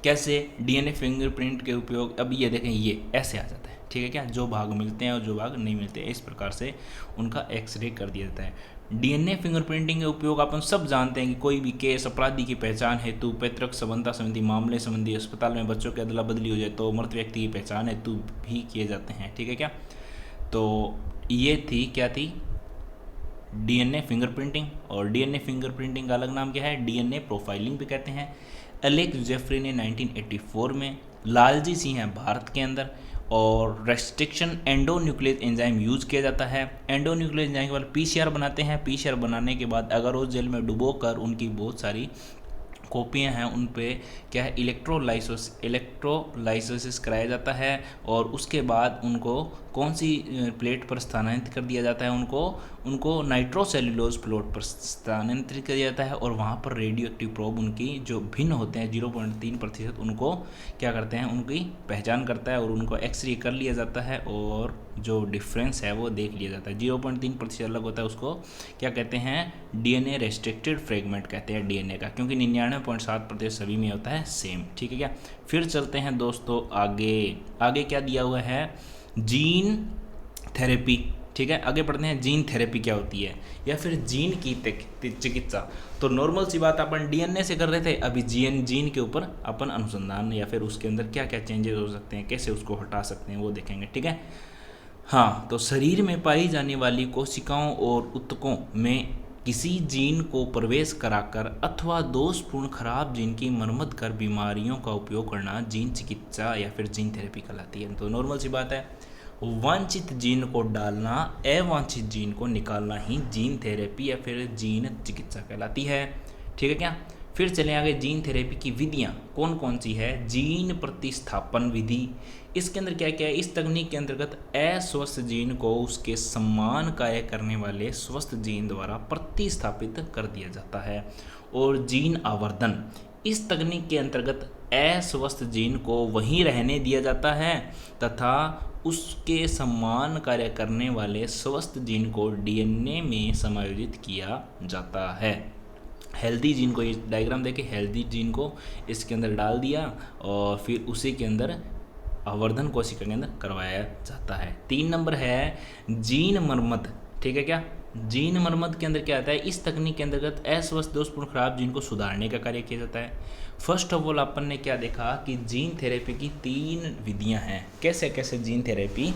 कैसे, डीएनए फिंगरप्रिंट के उपयोग, अब ये देखें ये ऐसे आ जाता है। ठीक है क्या, जो भाग मिलते हैं और जो भाग नहीं मिलते, इस प्रकार से उनका एक्सरे कर दिया जाता है। डीएनए फिंगरप्रिंटिंग के उपयोग अपन सब जानते हैं कि कोई भी केस, अपराधी की पहचान हेतु, पैतृक संबंधता संबंधी मामले संबंधी, अस्पताल में बच्चों की अदला बदली हो जाए तो मृत व्यक्ति की पहचान हेतु भी किए जाते हैं। ठीक है क्या, तो ये थी क्या थी, डीएनए फिंगरप्रिंटिंग। और डीएनए फिंगरप्रिंटिंग का अलग नाम क्या है, डीएनए प्रोफाइलिंग भी कहते हैं। एलेक्स जेफरी ने 1984 में, लालजी सिंह है भारत के अंदर, और रेस्ट्रिक्शन एंडोन्यूक्लियस एंजाइम यूज़ किया जाता है। एंडोन्यूक्लियस एंजाइम के बाद पीसीआर बनाते हैं। पीसीआर बनाने के बाद अगर उस जेल में डुबो कर उनकी बहुत सारी कॉपियाँ हैं उन पे क्या है, इलेक्ट्रोलाइसिस कराया जाता है, और उसके बाद उनको कौन सी प्लेट पर स्थानांतरित कर दिया जाता है, उनको नाइट्रोसेल्युलोज प्लेट पर स्थानांतरित कर दिया जाता है, और वहाँ पर रेडियो एक्टिव प्रोब उनकी जो भिन्न होते हैं 0.3% उनको क्या करते हैं, उनकी पहचान करता है, और उनको एक्सरे कर लिया जाता है, और जो डिफरेंस है वो देख लिया जाता है। 0.3% अलग होता है, उसको क्या कहते हैं, डीएनए रेस्ट्रिक्टेड फ्रेगमेंट कहते हैं डीएनए का, क्योंकि 99.7% सभी में होता है सेम। ठीक है क्या, फिर चलते हैं दोस्तों आगे क्या दिया हुआ है, जीन थेरेपी। ठीक है, आगे पढ़ते हैं जीन थेरेपी क्या होती है, या फिर जीन की चिकित्सा। तो नॉर्मल सी बात अपन डीएनए से कर रहे थे, अभी जीन के ऊपर अपन अनुसंधान, या फिर उसके अंदर क्या क्या चेंजेस हो सकते हैं, कैसे उसको हटा सकते हैं, वो देखेंगे। ठीक है, हाँ, तो शरीर में पाई जाने वाली कोशिकाओं और ऊतकों में किसी जीन को प्रवेश कराकर अथवा दोषपूर्ण खराब जीन की मरम्मत कर बीमारियों का उपयोग करना जीन चिकित्सा या फिर जीन थेरेपी कहलाती है। तो नॉर्मल सी बात है, वांछित जीन को डालना, अवांछित जीन को निकालना ही जीन थेरेपी या फिर जीन चिकित्सा कहलाती है। ठीक है क्या, फिर चलें आगे, जीन थेरेपी की विधियाँ कौन कौन सी है। जीन प्रतिस्थापन विधि, इसके अंदर क्या क्या है, इस तकनीक के अंतर्गत अस्वस्थ जीन को उसके समान कार्य करने वाले स्वस्थ जीन द्वारा प्रतिस्थापित कर दिया जाता है। और जीन आवर्धन, इस तकनीक के अंतर्गत अस्वस्थ जीन को वहीं रहने दिया जाता है तथा उसके समान कार्य करने वाले स्वस्थ जीन को डीएनए में समायोजित किया जाता है। हेल्दी जीन को, ये डायग्राम देखे, हेल्दी जीन को इसके अंदर डाल दिया और फिर उसी के अंदर आवर्धन कोशिका के अंदर करवाया जाता है। 3 नंबर है जीन मरम्मत। ठीक है क्या, जीन मरम्मत के अंदर क्या आता है, इस तकनीक के अंतर्गत अस्वस्थ दोषपूर्ण खराब जीन को सुधारने का कार्य किया जाता है। फर्स्ट ऑफ ऑल अपन ने क्या देखा कि जीन थेरेपी की 3 विधियां हैं, कैसे कैसे जीन थेरेपी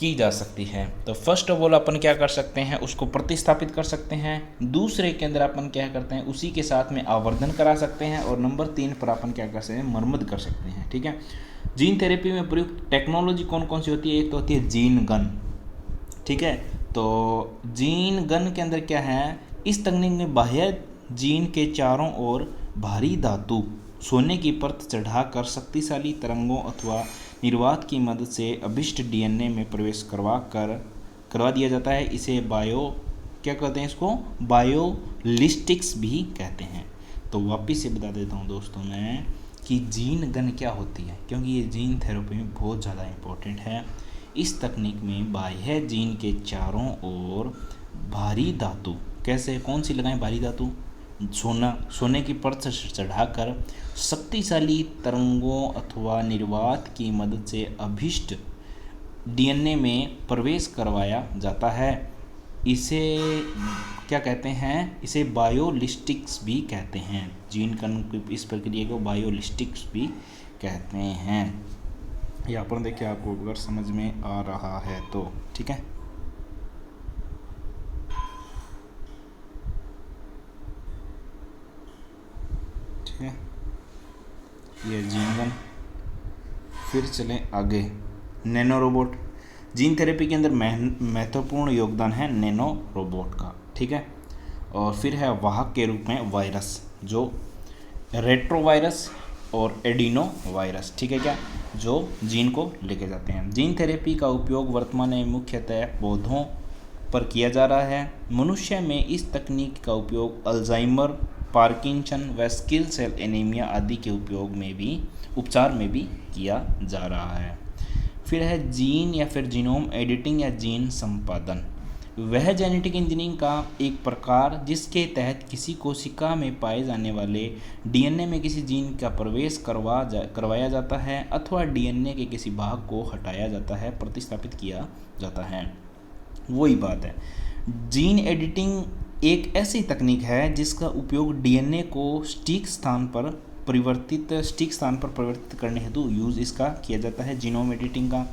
की जा सकती है। तो फर्स्ट ऑफ ऑल अपन क्या कर सकते हैं, उसको प्रतिस्थापित कर सकते हैं। दूसरे के अंदर अपन क्या करते हैं, उसी के साथ में आवर्धन करा सकते हैं। और नंबर 3 पर अपन क्या कर सकते हैं, मरम्मत कर सकते हैं। ठीक है, जीन थेरेपी में प्रयुक्त टेक्नोलॉजी कौन कौन सी होती है, एक तो होती है जीन गन। ठीक है, तो जीन गन के अंदर क्या है, इस तकनीक में बाह्य जीन के चारों ओर भारी धातु सोने की परत चढ़ाकर शक्तिशाली तरंगों अथवा निर्वात की मदद से अभिष्ट डीएनए में प्रवेश करवा दिया जाता है। इसे क्या कहते हैं, इसको बायोलिस्टिक्स भी कहते हैं। तो वापिस से बता देता हूँ दोस्तों मैं कि जीन गन क्या होती है, क्योंकि ये जीन थेरेपी में बहुत ज़्यादा इम्पोर्टेंट है। इस तकनीक में बाह्य जीन के चारों ओर भारी धातु, कैसे, कौन सी लगाएं, भारी धातु, सोने की परत से चढ़ाकर शक्तिशाली तरंगों अथवा निर्वात की मदद से अभिष्ट डीएनए में प्रवेश करवाया जाता है। इसे क्या कहते हैं, इसे बायोलिस्टिक्स भी कहते हैं। जीन की इस प्रक्रिया को बायोलिस्टिक्स भी कहते हैं। यहाँ पर देखिए, आपको अगर समझ में आ रहा है तो ठीक है। ठीक है, ये जीन गन। फिर चलें आगे, नैनो रोबोट। जीन थेरेपी के अंदर महत्वपूर्ण योगदान है नैनो रोबोट का। ठीक है, और फिर है वाहक के रूप में वायरस, जो रेट्रोवायरस, और एडिनो वायरस, ठीक है क्या, जो जीन को लेके जाते हैं। जीन थेरेपी का उपयोग वर्तमान में मुख्यतः पौधों पर किया जा रहा है। मनुष्य में इस तकनीक का उपयोग अल्जाइमर, पार्किंसन व सिकल सेल एनीमिया आदि के उपचार में भी किया जा रहा है। फिर है जीन या फिर जीनोम एडिटिंग या जीन संपादन। वह जेनेटिक इंजीनियरिंग का एक प्रकार जिसके तहत किसी कोशिका में पाए जाने वाले डीएनए में किसी जीन का प्रवेश करवाया जाता है अथवा डीएनए के किसी भाग को हटाया जाता है, प्रतिस्थापित किया जाता है। वही बात है, जीन एडिटिंग एक ऐसी तकनीक है जिसका उपयोग डीएनए को सटीक स्थान पर परिवर्तित करने हेतु यूज़ इसका किया जाता है। जीनोम एडिटिंग का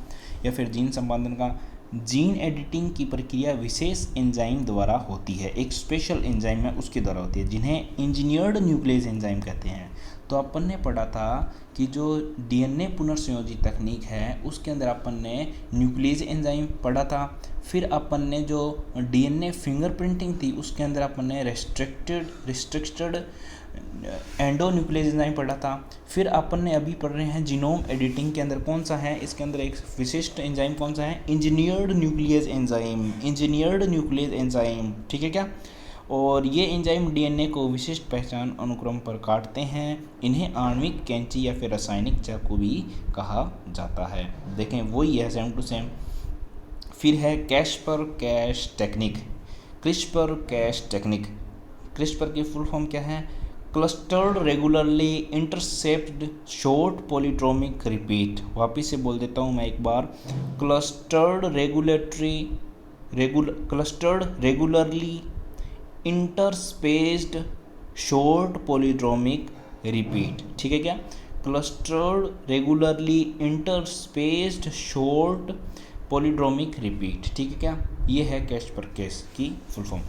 या फिर जीन संपादन का जीन एडिटिंग की प्रक्रिया विशेष एंजाइम द्वारा होती है, एक स्पेशल एंजाइम है उसके द्वारा होती है जिन्हें इंजीनियर्ड न्यूक्लियस एंजाइम कहते हैं। तो अपन ने पढ़ा था कि जो डीएनए पुनर्संयोजी तकनीक है उसके अंदर अपन ने न्यूक्लियस एंजाइम पढ़ा था। फिर अपन ने जो डीएनए फिंगरप्रिंटिंग थी उसके अंदर अपन ने रिस्ट्रिक्टेड एंडोन्यूक्लियस एंजाइम पढ़ा था। फिर अपन ने अभी पढ़ रहे हैं जीनोम एडिटिंग के अंदर कौन सा है, इसके अंदर एक विशिष्ट एंजाइम कौन सा है, इंजीनियर्ड न्यूक्लियस एंजाइम, ठीक है क्या। और ये एंजाइम डीएनए को विशिष्ट पहचान अनुक्रम पर काटते हैं। इन्हें आणविक कैंची या फिर रासायनिक चाकू भी कहा जाता है। देखें वही है सेम टू सेम। फिर है कैस्पर-कैस टेक्निक। क्रिस्पर की फुल फॉर्म क्या है, clustered regularly intercepted short palindromic repeat. वापिस से बोल देता हूँ मैं एक बार, clustered regularly interspaced short palindromic repeat, ठीक है क्या, clustered regularly interspaced short palindromic repeat, ठीक है क्या। ये है कैस्पर-कैस की फुल फॉर्म।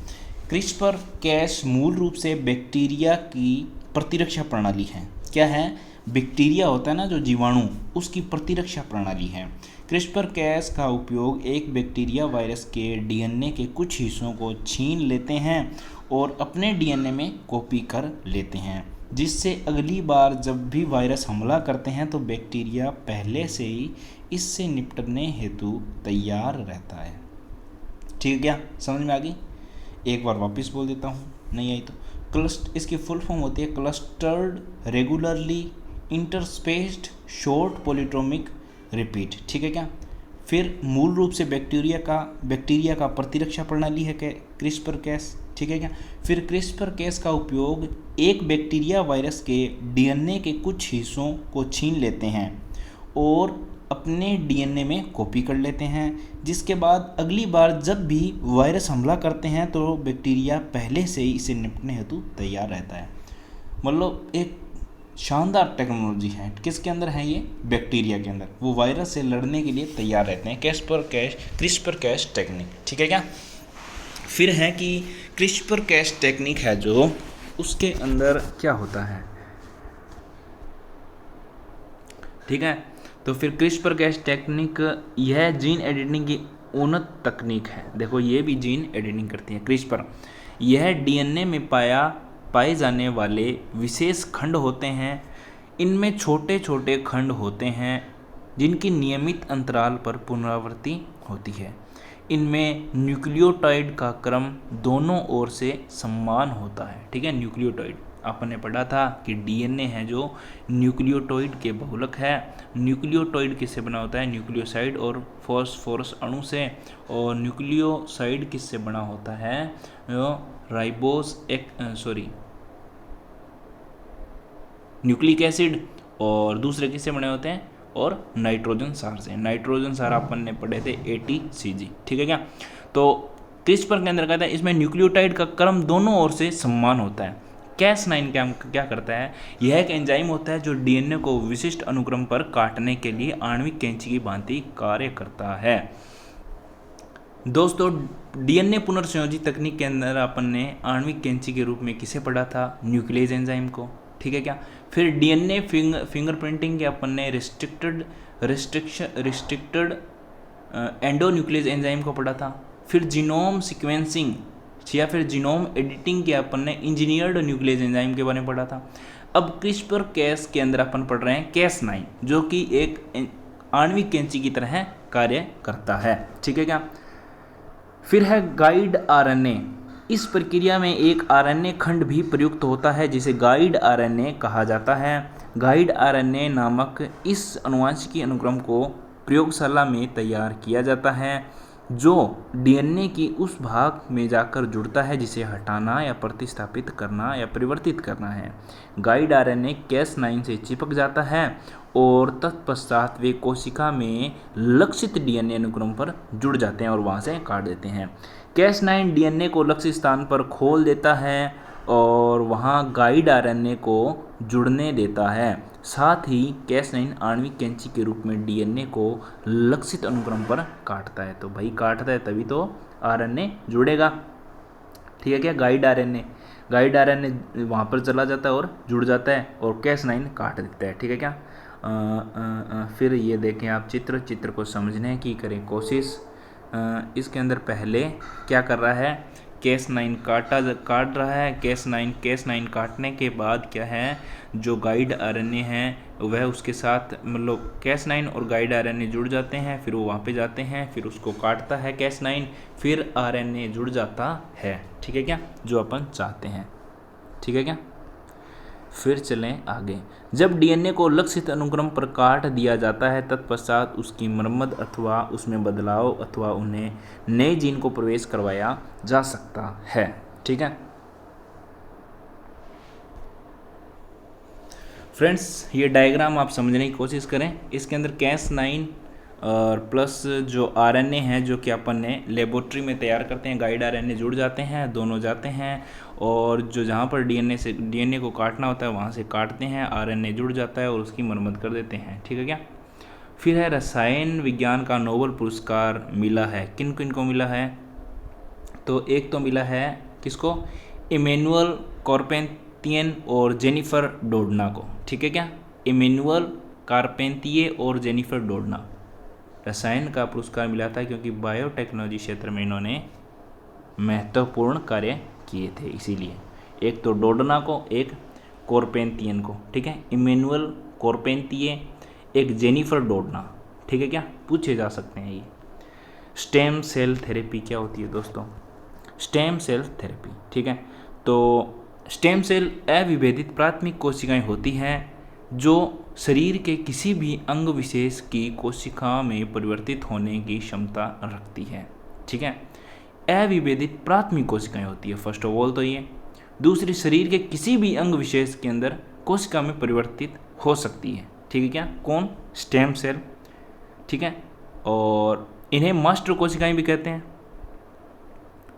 क्रिस्पर-कैस मूल रूप से बैक्टीरिया की प्रतिरक्षा प्रणाली है। क्या है, बैक्टीरिया होता है ना जो जीवाणु, उसकी प्रतिरक्षा प्रणाली है। क्रिस्पर-कैस का उपयोग एक बैक्टीरिया वायरस के डीएनए के कुछ हिस्सों को छीन लेते हैं और अपने डीएनए में कॉपी कर लेते हैं, जिससे अगली बार जब भी वायरस हमला करते हैं तो बैक्टीरिया पहले से ही इससे निपटने हेतु तैयार रहता है। ठीक है क्या, समझ में आ गई। एक बार वापस बोल देता हूँ, नहीं आई तो। इसकी फुल फॉर्म होती है clustered regularly interspaced short palindromic repeat, ठीक है क्या। फिर मूल रूप से बैक्टीरिया का प्रतिरक्षा प्रणाली है क्रिस्पर-कैस, ठीक है क्या। फिर क्रिस्पर-कैस का उपयोग एक बैक्टीरिया वायरस के डीएनए के कुछ हिस्सों को छीन लेते हैं और अपने डीएनए में कॉपी कर लेते हैं, जिसके बाद अगली बार जब भी वायरस हमला करते हैं तो बैक्टीरिया पहले से ही इसे निपटने हेतु तैयार रहता है। मतलब एक शानदार टेक्नोलॉजी है। किसके अंदर है ये, बैक्टीरिया के अंदर। वो वायरस से लड़ने के लिए तैयार रहते हैं। क्रिस्पर-कैस टेक्निक, ठीक है क्या। फिर है कि क्रिस्पर-कैस टेक्निक है जो, उसके अंदर क्या होता है, ठीक है। तो फिर क्रिस्पर-कैस टेक्निक यह जीन एडिटिंग की उन्नत तकनीक है। देखो ये भी जीन एडिटिंग करती है क्रिस्पर। यह डीएनए में पाए जाने वाले विशेष खंड होते हैं। इनमें छोटे छोटे खंड होते हैं जिनकी नियमित अंतराल पर पुनरावृत्ति होती है। इनमें न्यूक्लियोटाइड का क्रम दोनों ओर से समान होता है, ठीक है। न्यूक्लियोटाइड आपने ने पढ़ा था कि डीएनए है जो न्यूक्लियोटाइड के बहुलक है। न्यूक्लियोटाइड किससे बना होता है, न्यूक्लियोसाइड और फॉस्फोरस अणु से। और न्यूक्लियोसाइड किससे बना होता है, न्यूक्लिक एसिड। और दूसरे किससे बने होते हैं, और नाइट्रोजन सार से। नाइट्रोजन सार अपन ने पढ़े थे ATCG, ठीक है क्या। तो क्रिस्पर के अंदर कहता है इसमें न्यूक्लियोटाइड का क्रम दोनों ओर से समान होता है। Cas9 क्या करता है, यह एक एंजाइम होता है जो डीएनए को विशिष्ट अनुक्रम पर काटने के लिए आणविक कैंची की भांति कार्य करता है। दोस्तों डीएनए पुनर्संयोजी तकनीक के अंदर अपन ने आणविक कैंची के रूप में किसे पढ़ा था, न्यूक्लियस एंजाइम को, ठीक है क्या। फिर डीएनए फिंगरप्रिंटिंग के अपन ने रिस्ट्रिक्टेड एंडोन्यूक्लियस एंजाइम को पढ़ा था। फिर जीनोम सीक्वेंसिंग या फिर जीनोम एडिटिंग के अपन ने इंजीनियर्ड न्यूक्लियस एंजाइम के बारे में पढ़ा था। अब क्रिस्पर कैस के अंदर अपन पढ़ रहे हैं Cas9 जो कि एक आणविक कैंची की तरह कार्य करता है, ठीक है क्या। फिर है गाइड आरएनए। इस प्रक्रिया में एक आरएनए खंड भी प्रयुक्त होता है जिसे गाइड आरएनए कहा जाता है। गाइड आरएनए नामक इस आनुवंशिकी अनुक्रम को प्रयोगशाला में तैयार किया जाता है जो डीएनए की उस भाग में जाकर जुड़ता है जिसे हटाना या प्रतिस्थापित करना या परिवर्तित करना है। गाइड आरएनए Cas9 से चिपक जाता है और तत्पश्चात वे कोशिका में लक्षित डीएनए अनुक्रम पर जुड़ जाते हैं और वहां से काट देते हैं। Cas9 डीएनए को लक्षित स्थान पर खोल देता है और वहां गाइड आरएनए को जुड़ने देता है। साथ ही Cas9 आणविक कैंची के रूप में डीएनए को लक्षित अनुक्रम पर काटता है। तो भाई काटता है तभी तो आरएनए जुड़ेगा, ठीक है क्या। गाइड आरएनए वहाँ पर चला जाता है और जुड़ जाता है और Cas9 काट देता है, ठीक है क्या। फिर ये देखें आप चित्र को समझने की करें कोशिश। इसके अंदर पहले क्या कर रहा है, Cas9 काट रहा है। Cas9 काटने के बाद क्या है, जो गाइड आरएनए है वह उसके साथ मतलब Cas9 और गाइड आरएनए जुड़ जाते हैं, फिर वो वहाँ पे जाते हैं, फिर उसको काटता है Cas9, फिर आरएनए जुड़ जाता है, ठीक है क्या, जो अपन चाहते हैं, ठीक है क्या। फिर चलें आगे। जब डीएनए को लक्षित अनुक्रम पर काट दिया जाता है तत्पश्चात उसकी मरम्मत अथवा उसमें बदलाव अथवा उन्हें नए जीन को प्रवेश करवाया जा सकता है, ठीक है फ्रेंड्स। ये डायग्राम आप समझने की कोशिश करें। इसके अंदर Cas9 और प्लस जो आरएनए है जो कि अपन ने लेबोरेटरी में तैयार करते हैं, गाइड आरएनए जुड़ जाते हैं, दोनों जाते हैं और जो जहाँ पर डीएनए को काटना होता है वहाँ से काटते हैं, आरएनए जुड़ जाता है और उसकी मरम्मत कर देते हैं, ठीक है क्या। फिर है रसायन विज्ञान का नोबेल पुरस्कार मिला है, किन किन को मिला है, तो एक तो मिला है किसको, इमैनुअल कारपेंतिये और जेनिफर डोडना को, ठीक है क्या। इमैनुअल कारपेंतिये और जेनिफर डोडना रसायन का पुरस्कार मिला था क्योंकि बायोटेक्नोलॉजी क्षेत्र में इन्होंने महत्वपूर्ण कार्य किए थे, इसीलिए एक तो डोडना को, एक कारपेंतियन को, ठीक है। इमैनुअल कारपेंतिये, एक जेनिफर डोडना, ठीक है क्या, पूछे जा सकते हैं ये। स्टेम सेल थेरेपी क्या होती है दोस्तों, स्टेम सेल थेरेपी, ठीक है। तो स्टेम सेल अविभेदित प्राथमिक कोशिकाएं होती हैं जो शरीर के किसी भी अंग विशेष की कोशिका में परिवर्तित होने की क्षमता रखती है, ठीक है। अविभेदित प्राथमिक कोशिकाएं होती है फर्स्ट ऑफ ऑल तो ये। दूसरी, शरीर के किसी भी अंग विशेष के अंदर कोशिका में परिवर्तित हो सकती है, ठीक है क्या, कौन, स्टेम सेल, ठीक है। और इन्हें मास्टर कोशिकाएं भी कहते हैं।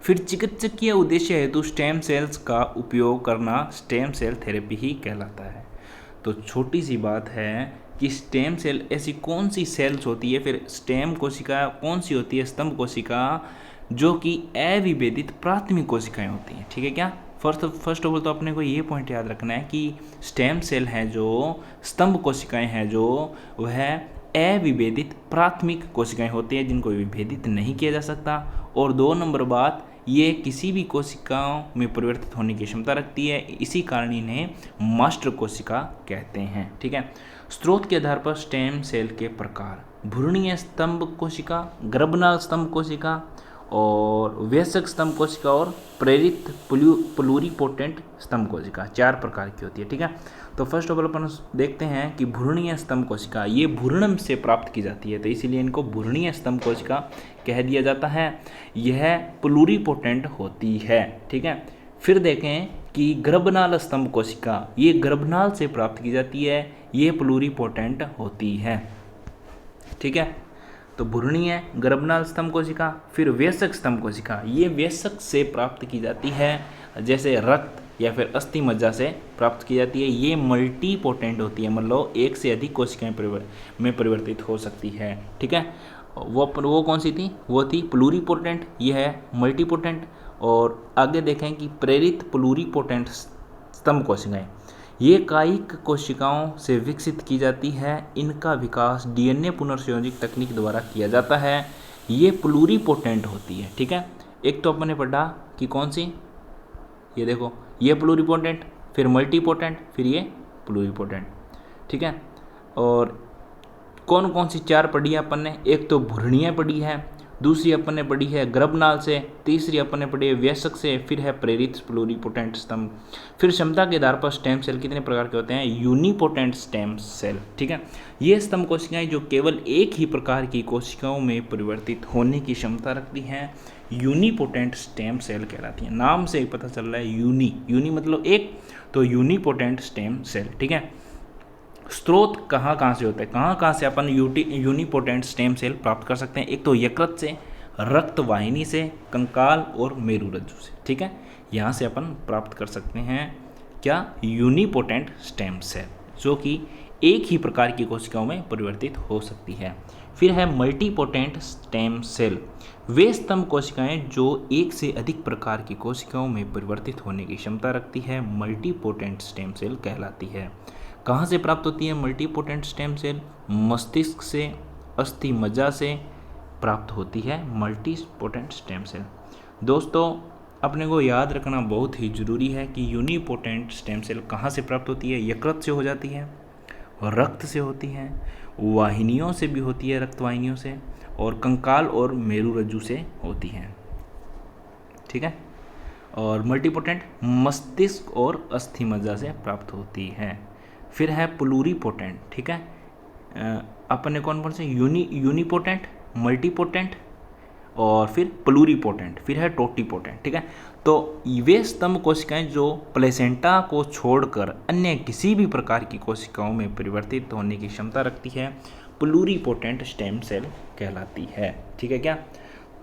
फिर चिकित्सकीय उद्देश्य हेतु स्टेम सेल्स का उपयोग करना स्टेम सेल थेरेपी ही कहलाता है। तो छोटी सी बात है कि स्टेम सेल ऐसी कौन सी सेल्स होती है, फिर स्टेम कोशिका कौन सी होती है, स्तंभ कोशिका, जो कि अविभेदित प्राथमिक कोशिकाएं होती हैं, ठीक है क्या। फर्स्ट ऑफ ऑल तो अपने को ये पॉइंट याद रखना है कि स्टेम सेल हैं जो स्तंभ कोशिकाएं हैं जो वह अविभेदित प्राथमिक कोशिकाएं होती हैं जिनको विभेदित नहीं किया जा सकता। और 2 नंबर बात, ये किसी भी कोशिकाओं में परिवर्तित होने की क्षमता रखती है, इसी कारण इन्हें मास्टर कोशिका कहते हैं, ठीक है। स्रोत के आधार पर स्टेम सेल के प्रकार, भ्रूणीय स्तंभ कोशिका, गर्भनाल स्तंभ कोशिका और वयस्क स्तंभ कोशिका और प्रेरित प्लूरिपोटेंट स्तंभ कोशिका, 4 प्रकार की होती है, ठीक है। तो फर्स्ट ऑफ ऑल अपन देखते हैं कि भ्रूणीय स्तंभ कोशिका ये भ्रूण से प्राप्त की जाती है, तो इसीलिए इनको भ्रूणीय स्तंभ कोशिका कह दिया जाता है। यह प्लूरिपोटेंट होती है, ठीक है। फिर देखें कि गर्भनाल स्तंभ कोशिका ये गर्भनाल से प्राप्त की जाती है, ये प्लूरिपोटेंट होती है, ठीक है। तो भ्रूणीय गर्भनाल स्तंभ कोशिका। फिर वयस्क स्तंभ कोशिका, ये वयस्क से प्राप्त की जाती है, जैसे रक्त या फिर अस्थि मज्जा से प्राप्त की जाती है। ये मल्टीपोटेंट होती है, मतलब एक से अधिक कोशिकाएं में परिवर्तित हो सकती है, ठीक है। वो कौन सी थी, वो थी प्लूरिपोटेंट, ये है मल्टीपोटेंट। और आगे देखें कि प्रेरित प्लूरिपोटेंट स्तंभ कोशिकाएं, ये कायिक कोशिकाओं से विकसित की जाती है। इनका विकास डीएनए पुनर्संयोजक तकनीक द्वारा किया जाता है। ये प्लूरिपोटेंट होती है, ठीक है। एक तो अपन ने पढ़ा कि कौन सी, ये देखो, ये प्लूरिपोटेंट, फिर मल्टीपोटेंट, फिर ये प्लूरीपोटेंट, ठीक है। और कौन कौन सी 4 पढ़ी है अपन ने, एक तो भ्रूणीय पढ़ी है, दूसरी अपन ने पढ़ी है गर्भनाल से, तीसरी अपन ने पढ़ी है वयस्क से, फिर है प्रेरित प्लूरीपोटेंट स्तंभ। फिर क्षमता के आधार पर स्टेम सेल कितने प्रकार के होते हैं, यूनिपोटेंट स्टेम सेल, ठीक है। ये स्तंभ कोशिकाएं जो केवल एक ही प्रकार की कोशिकाओं में परिवर्तित होने की क्षमता रखती हैं यूनिपोटेंट स्टेम सेल कहलाती हैं। नाम से ही पता चल रहा है यूनी मतलब एक, तो यूनिपोटेंट स्टेम सेल, ठीक है। स्रोत कहाँ से होता है, कहाँ से अपन यूनिपोटेंट स्टेम सेल प्राप्त कर सकते हैं, एक तो यकृत से, रक्त वाहिनी से, कंकाल और मेरुरज्जु से, ठीक है। यहाँ से अपन प्राप्त कर सकते हैं क्या, यूनिपोटेंट स्टेम सेल, जो कि एक ही प्रकार की कोशिकाओं में परिवर्तित हो सकती है। फिर है मल्टीपोटेंट स्टेम सेल, वे स्तंभ कोशिकाएं जो एक से अधिक प्रकार की कोशिकाओं में परिवर्तित होने की क्षमता रखती है, मल्टीपोटेंट स्टेम सेल कहलाती है। कहाँ से प्राप्त होती है मल्टीपोटेंट स्टेम सेल, मस्तिष्क से, अस्थि मज्जा से प्राप्त होती है मल्टीपोटेंट स्टेम सेल। दोस्तों अपने को याद रखना बहुत ही ज़रूरी है कि यूनिपोटेंट स्टेम सेल कहाँ से प्राप्त होती है, यकृत से हो जाती है, रक्त से होती है, वाहिनियों से भी होती है, रक्त वाहिनियों से, और कंकाल और मेरुरज्जु से होती है, ठीक है। और मल्टीपोटेंट मस्तिष्क और अस्थि मज्जा से प्राप्त होती है। फिर है प्लूरीपोटेंट, ठीक है। अपन ने कौन कौन से, यूनिपोटेंट, मल्टीपोटेंट और फिर प्लूरीपोटेंट, फिर है टोटीपोटेंट, ठीक है। तो वे स्तंभ कोशिकाएं जो प्लेसेंटा को छोड़कर अन्य किसी भी प्रकार की कोशिकाओं में परिवर्तित होने की क्षमता रखती है, प्लूरीपोटेंट स्टेम सेल कहलाती है, ठीक है क्या।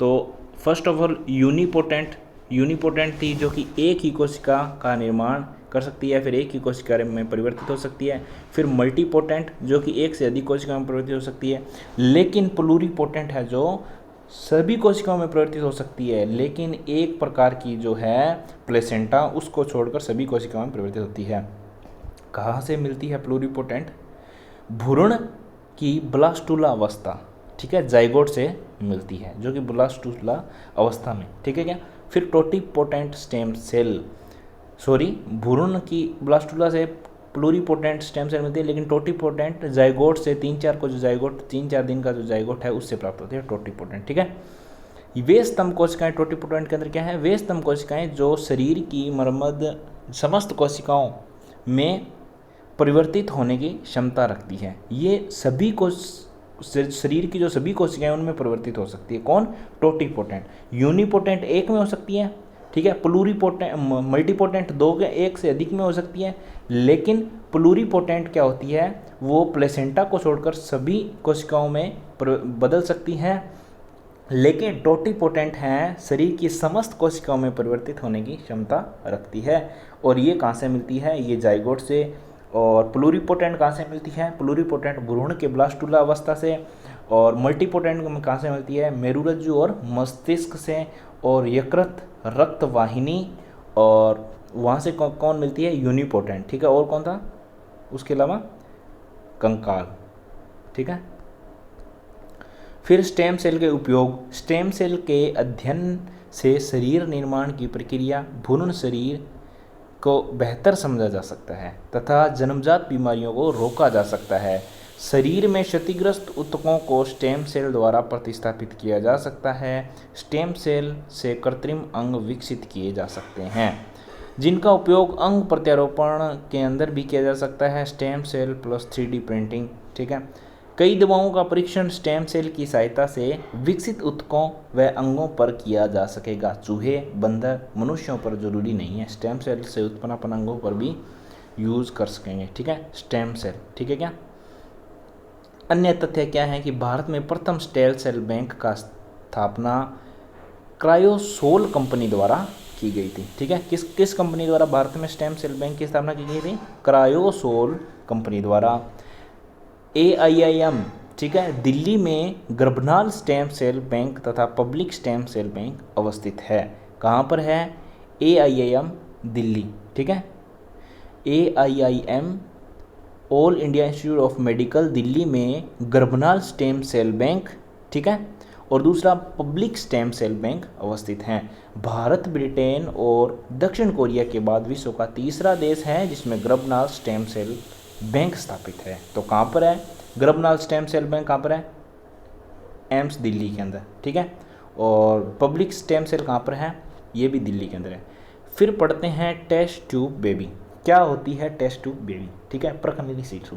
तो फर्स्ट ऑफ ऑल यूनिपोटेंट थी जो कि एक ही कोशिका का निर्माण कर सकती है, फिर एक ही कोशिका में परिवर्तित हो सकती है। फिर मल्टीपोटेंट जो कि एक से अधिक कोशिका में परिवर्तित हो सकती है, लेकिन प्लूरीपोटेंट है जो सभी कोशिकाओं में परिवर्तित हो सकती है, लेकिन एक प्रकार की जो है प्लेसेंटा उसको छोड़कर सभी कोशिकाओं में परिवर्तित होती है। कहाँ से मिलती है प्लूरीपोटेंट, भ्रूण की ब्लास्टुला अवस्था, ठीक है, जाइगोट से मिलती है, जो कि ब्लास्टुला अवस्था में, ठीक है क्या। फिर टोटीपोटेंट स्टेम सेल, भ्रूण की ब्लास्टुला से प्लूरीपोटेंट स्टेम सेल मिलती है, लेकिन टोटीपोटेंट जाइगोट से 3-4 दिन का जो जाइगोट है उससे प्राप्त होती है टोटीपोटेंट, ठीक है। वे स्तंभ कोशिकाएं टोटीपोटेंट के अंदर क्या है, वे स्तंभ कोशिकाएं जो शरीर की मरम्मत समस्त कोशिकाओं में परिवर्तित होने की क्षमता रखती है। ये सभी शरीर की जो सभी कोशिकाएं उनमें परिवर्तित हो सकती है। कौन, टोटीपोटेंट। यूनिपोटेंट एक में हो सकती है, ठीक है। प्लूरीपोटेंट मल्टीपोटेंट एक से अधिक में हो सकती है, लेकिन प्लूरीपोटेंट क्या होती है, वो प्लेसेंटा को छोड़कर सभी कोशिकाओं में बदल सकती हैं, लेकिन टोटीपोटेंट हैं शरीर की समस्त कोशिकाओं में परिवर्तित होने की क्षमता रखती है। और ये कहाँ से मिलती है, ये जाइगोट से। और प्लूरीपोटेंट कहाँ से मिलती है, प्लूरीपोटेंट भ्रूण के ब्लास्टुला अवस्था से। और मल्टीपोटेंट कहाँ से मिलती है, मेरुरज्जु और मस्तिष्क से। और यकृत, रक्त वाहिनी, और वहाँ से कौन मिलती है, यूनिपोटेंट, ठीक है। और कौन था उसके अलावा, कंकाल, ठीक है। फिर स्टेम सेल के उपयोग, स्टेम सेल के अध्ययन से शरीर निर्माण की प्रक्रिया, भ्रूण शरीर को बेहतर समझा जा सकता है तथा जन्मजात बीमारियों को रोका जा सकता है। शरीर में क्षतिग्रस्त ऊतकों को स्टेम सेल द्वारा प्रतिस्थापित किया जा सकता है। स्टेम सेल से कृत्रिम अंग विकसित किए जा सकते हैं, जिनका उपयोग अंग प्रत्यारोपण के अंदर भी किया जा सकता है। Stem cell plus 3D printing, ठीक है। कई दवाओं का परीक्षण स्टेम सेल की सहायता से विकसित ऊतकों व अंगों पर किया जा सकेगा। चूहे, बंदर, मनुष्यों पर जरूरी नहीं है, स्टेम सेल से उत्पन्न अपन अंगों पर भी यूज़ कर सकेंगे, ठीक है, स्टेम सेल, ठीक है क्या। अन्य तथ्य क्या है कि भारत में प्रथम स्टेम सेल बैंक का स्थापना क्रायोसोल कंपनी द्वारा की गई थी, ठीक है। किस कंपनी द्वारा भारत में स्टेम सेल बैंक की स्थापना की गई थी, क्रायोसोल कंपनी द्वारा। AIIM, ठीक है, दिल्ली में गर्भनाल स्टेम सेल बैंक तथा पब्लिक स्टेम सेल बैंक अवस्थित है। कहाँ पर है, AIIM दिल्ली, ठीक है। AIIM all India institute of medical Delhi में गर्भनाल स्टेम सेल बैंक, ठीक है। और दूसरा पब्लिक स्टेम सेल बैंक अवस्थित हैं। भारत, ब्रिटेन और दक्षिण कोरिया के बाद विश्व का तीसरा देश है जिसमें गर्भनाल स्टेम सेल बैंक स्थापित है। तो कहाँ पर है गर्भनाल स्टेम सेल बैंक? कहाँ पर है? एम्स दिल्ली के अंदर, ठीक है। और पब्लिक स्टेम सेल कहाँ पर है? ये भी दिल्ली के अंदर है। फिर पढ़ते हैं टेस्ट ट्यूब बेबी। क्या होती है टेस्ट ट्यूब बेबी? ठीक है, प्रखंडनी शिशु।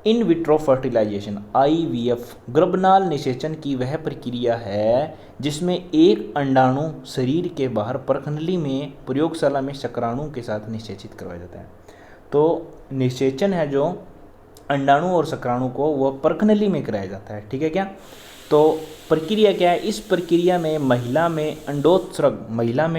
इन विट्रो फर्टिलाइजेशन IVF गर्भनाल निषेचन की वह प्रक्रिया है जिसमें एक अंडाणु शरीर के बाहर प्रखंडली में प्रयोगशाला में शुक्राणु के साथ निषेचित करवाया जाता है। तो निषेचन है जो अंडाणु और शुक्राणु को वह प्रखंडली में कराया जाता है, ठीक है क्या। तो प्रक्रिया क्या है? इस प्रक्रिया में महिला में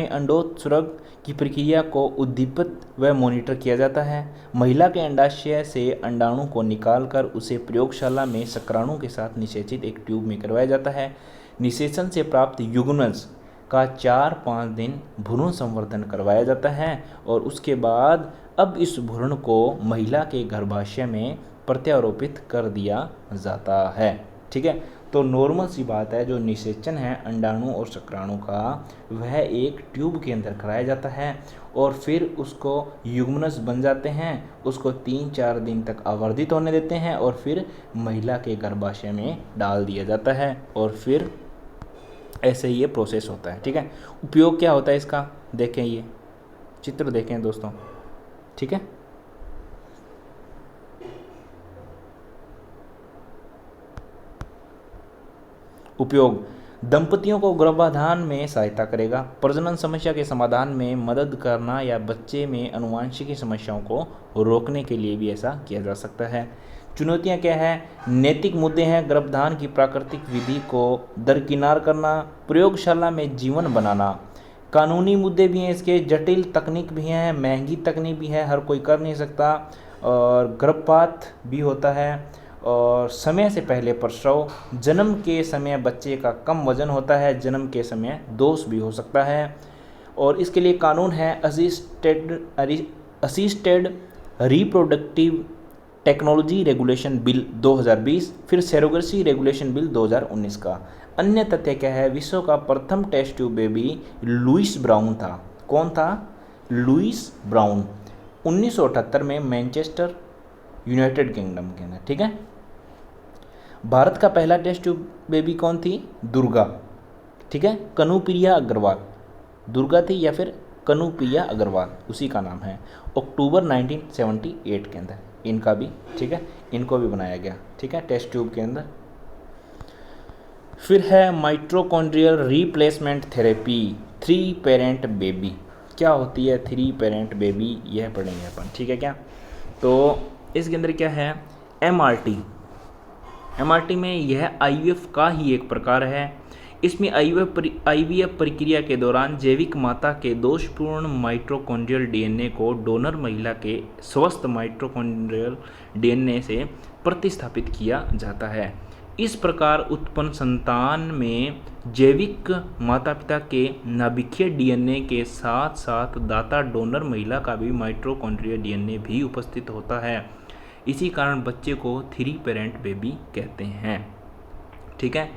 अंडोत्सर्ग की प्रक्रिया को उद्दीपित व मॉनिटर किया जाता है। महिला के अंडाशय से अंडाणु को निकालकर उसे प्रयोगशाला में शुक्राणु के साथ निषेचित एक ट्यूब में करवाया जाता है। निषेचन से प्राप्त युग्मनज का 4-5 दिन भ्रूण संवर्धन करवाया जाता है और उसके बाद अब इस भ्रूण को महिला के गर्भाशय में प्रत्यारोपित कर दिया जाता है, ठीक है। तो नॉर्मल सी बात है, जो निषेचन है अंडाणु और शुक्राणु का वह एक ट्यूब के अंदर कराया जाता है और फिर उसको युग्मनज बन जाते हैं, उसको 3-4 दिन तक आवर्धित होने देते हैं और फिर महिला के गर्भाशय में डाल दिया जाता है और फिर ऐसे ही ये प्रोसेस होता है, ठीक है। उपयोग क्या होता है इसका? देखें, ये चित्र देखें दोस्तों, ठीक है। उपयोग दंपतियों को गर्भाधान में सहायता करेगा, प्रजनन समस्या के समाधान में मदद करना या बच्चे में आनुवंशिक समस्याओं को रोकने के लिए भी ऐसा किया जा सकता है। चुनौतियां क्या है? नैतिक मुद्दे हैं, गर्भधान की प्राकृतिक विधि को दरकिनार करना, प्रयोगशाला में जीवन बनाना। कानूनी मुद्दे भी हैं इसके, जटिल तकनीक भी हैं, महंगी तकनीक भी है, हर कोई कर नहीं सकता, और गर्भपात भी होता है और समय से पहले प्रसव, जन्म के समय बच्चे का कम वजन होता है, जन्म के समय दोष भी हो सकता है। और इसके लिए कानून है assisted reproductive technology regulation bill 2020, फिर सरोगेसी रेगुलेशन बिल 2019 का। अन्य तथ्य क्या है? विश्व का प्रथम test tube baby Louise Brown था। कौन था? लुइस ब्राउन, 1978 में मैनचेस्टर, यूनाइटेड किंगडम के अंदर, ठीक है। भारत का पहला टेस्ट ट्यूब बेबी कौन थी? दुर्गा, ठीक है। कनुप्रिया अग्रवाल, दुर्गा थी या फिर कनुप्रिया अग्रवाल, उसी का नाम है। अक्टूबर 1978 के अंदर इनका भी, ठीक है, इनको भी बनाया गया, ठीक है, टेस्ट ट्यूब के अंदर। फिर है mitochondrial replacement therapy 3 parent baby. क्या होती है 3 पेरेंट बेबी? यह पढ़ेंगे अपन, ठीक है क्या। तो इसके अंदर क्या है? MRT में यह IVF का ही एक प्रकार है। इसमें IVF प्रक्रिया के दौरान जैविक माता के दोषपूर्ण माइटोकॉन्ड्रियल DNA को डोनर महिला के स्वस्थ माइटोकॉन्ड्रियल DNA से प्रतिस्थापित किया जाता है। इस प्रकार उत्पन्न संतान में जैविक माता पिता के नाभिकीय DNA के साथ साथ दाता डोनर महिला का भी माइटोकॉन्ड्रियल DNA भी उपस्थित होता है। इसी कारण बच्चे को 3 पेरेंट बेबी कहते हैं, ठीक है।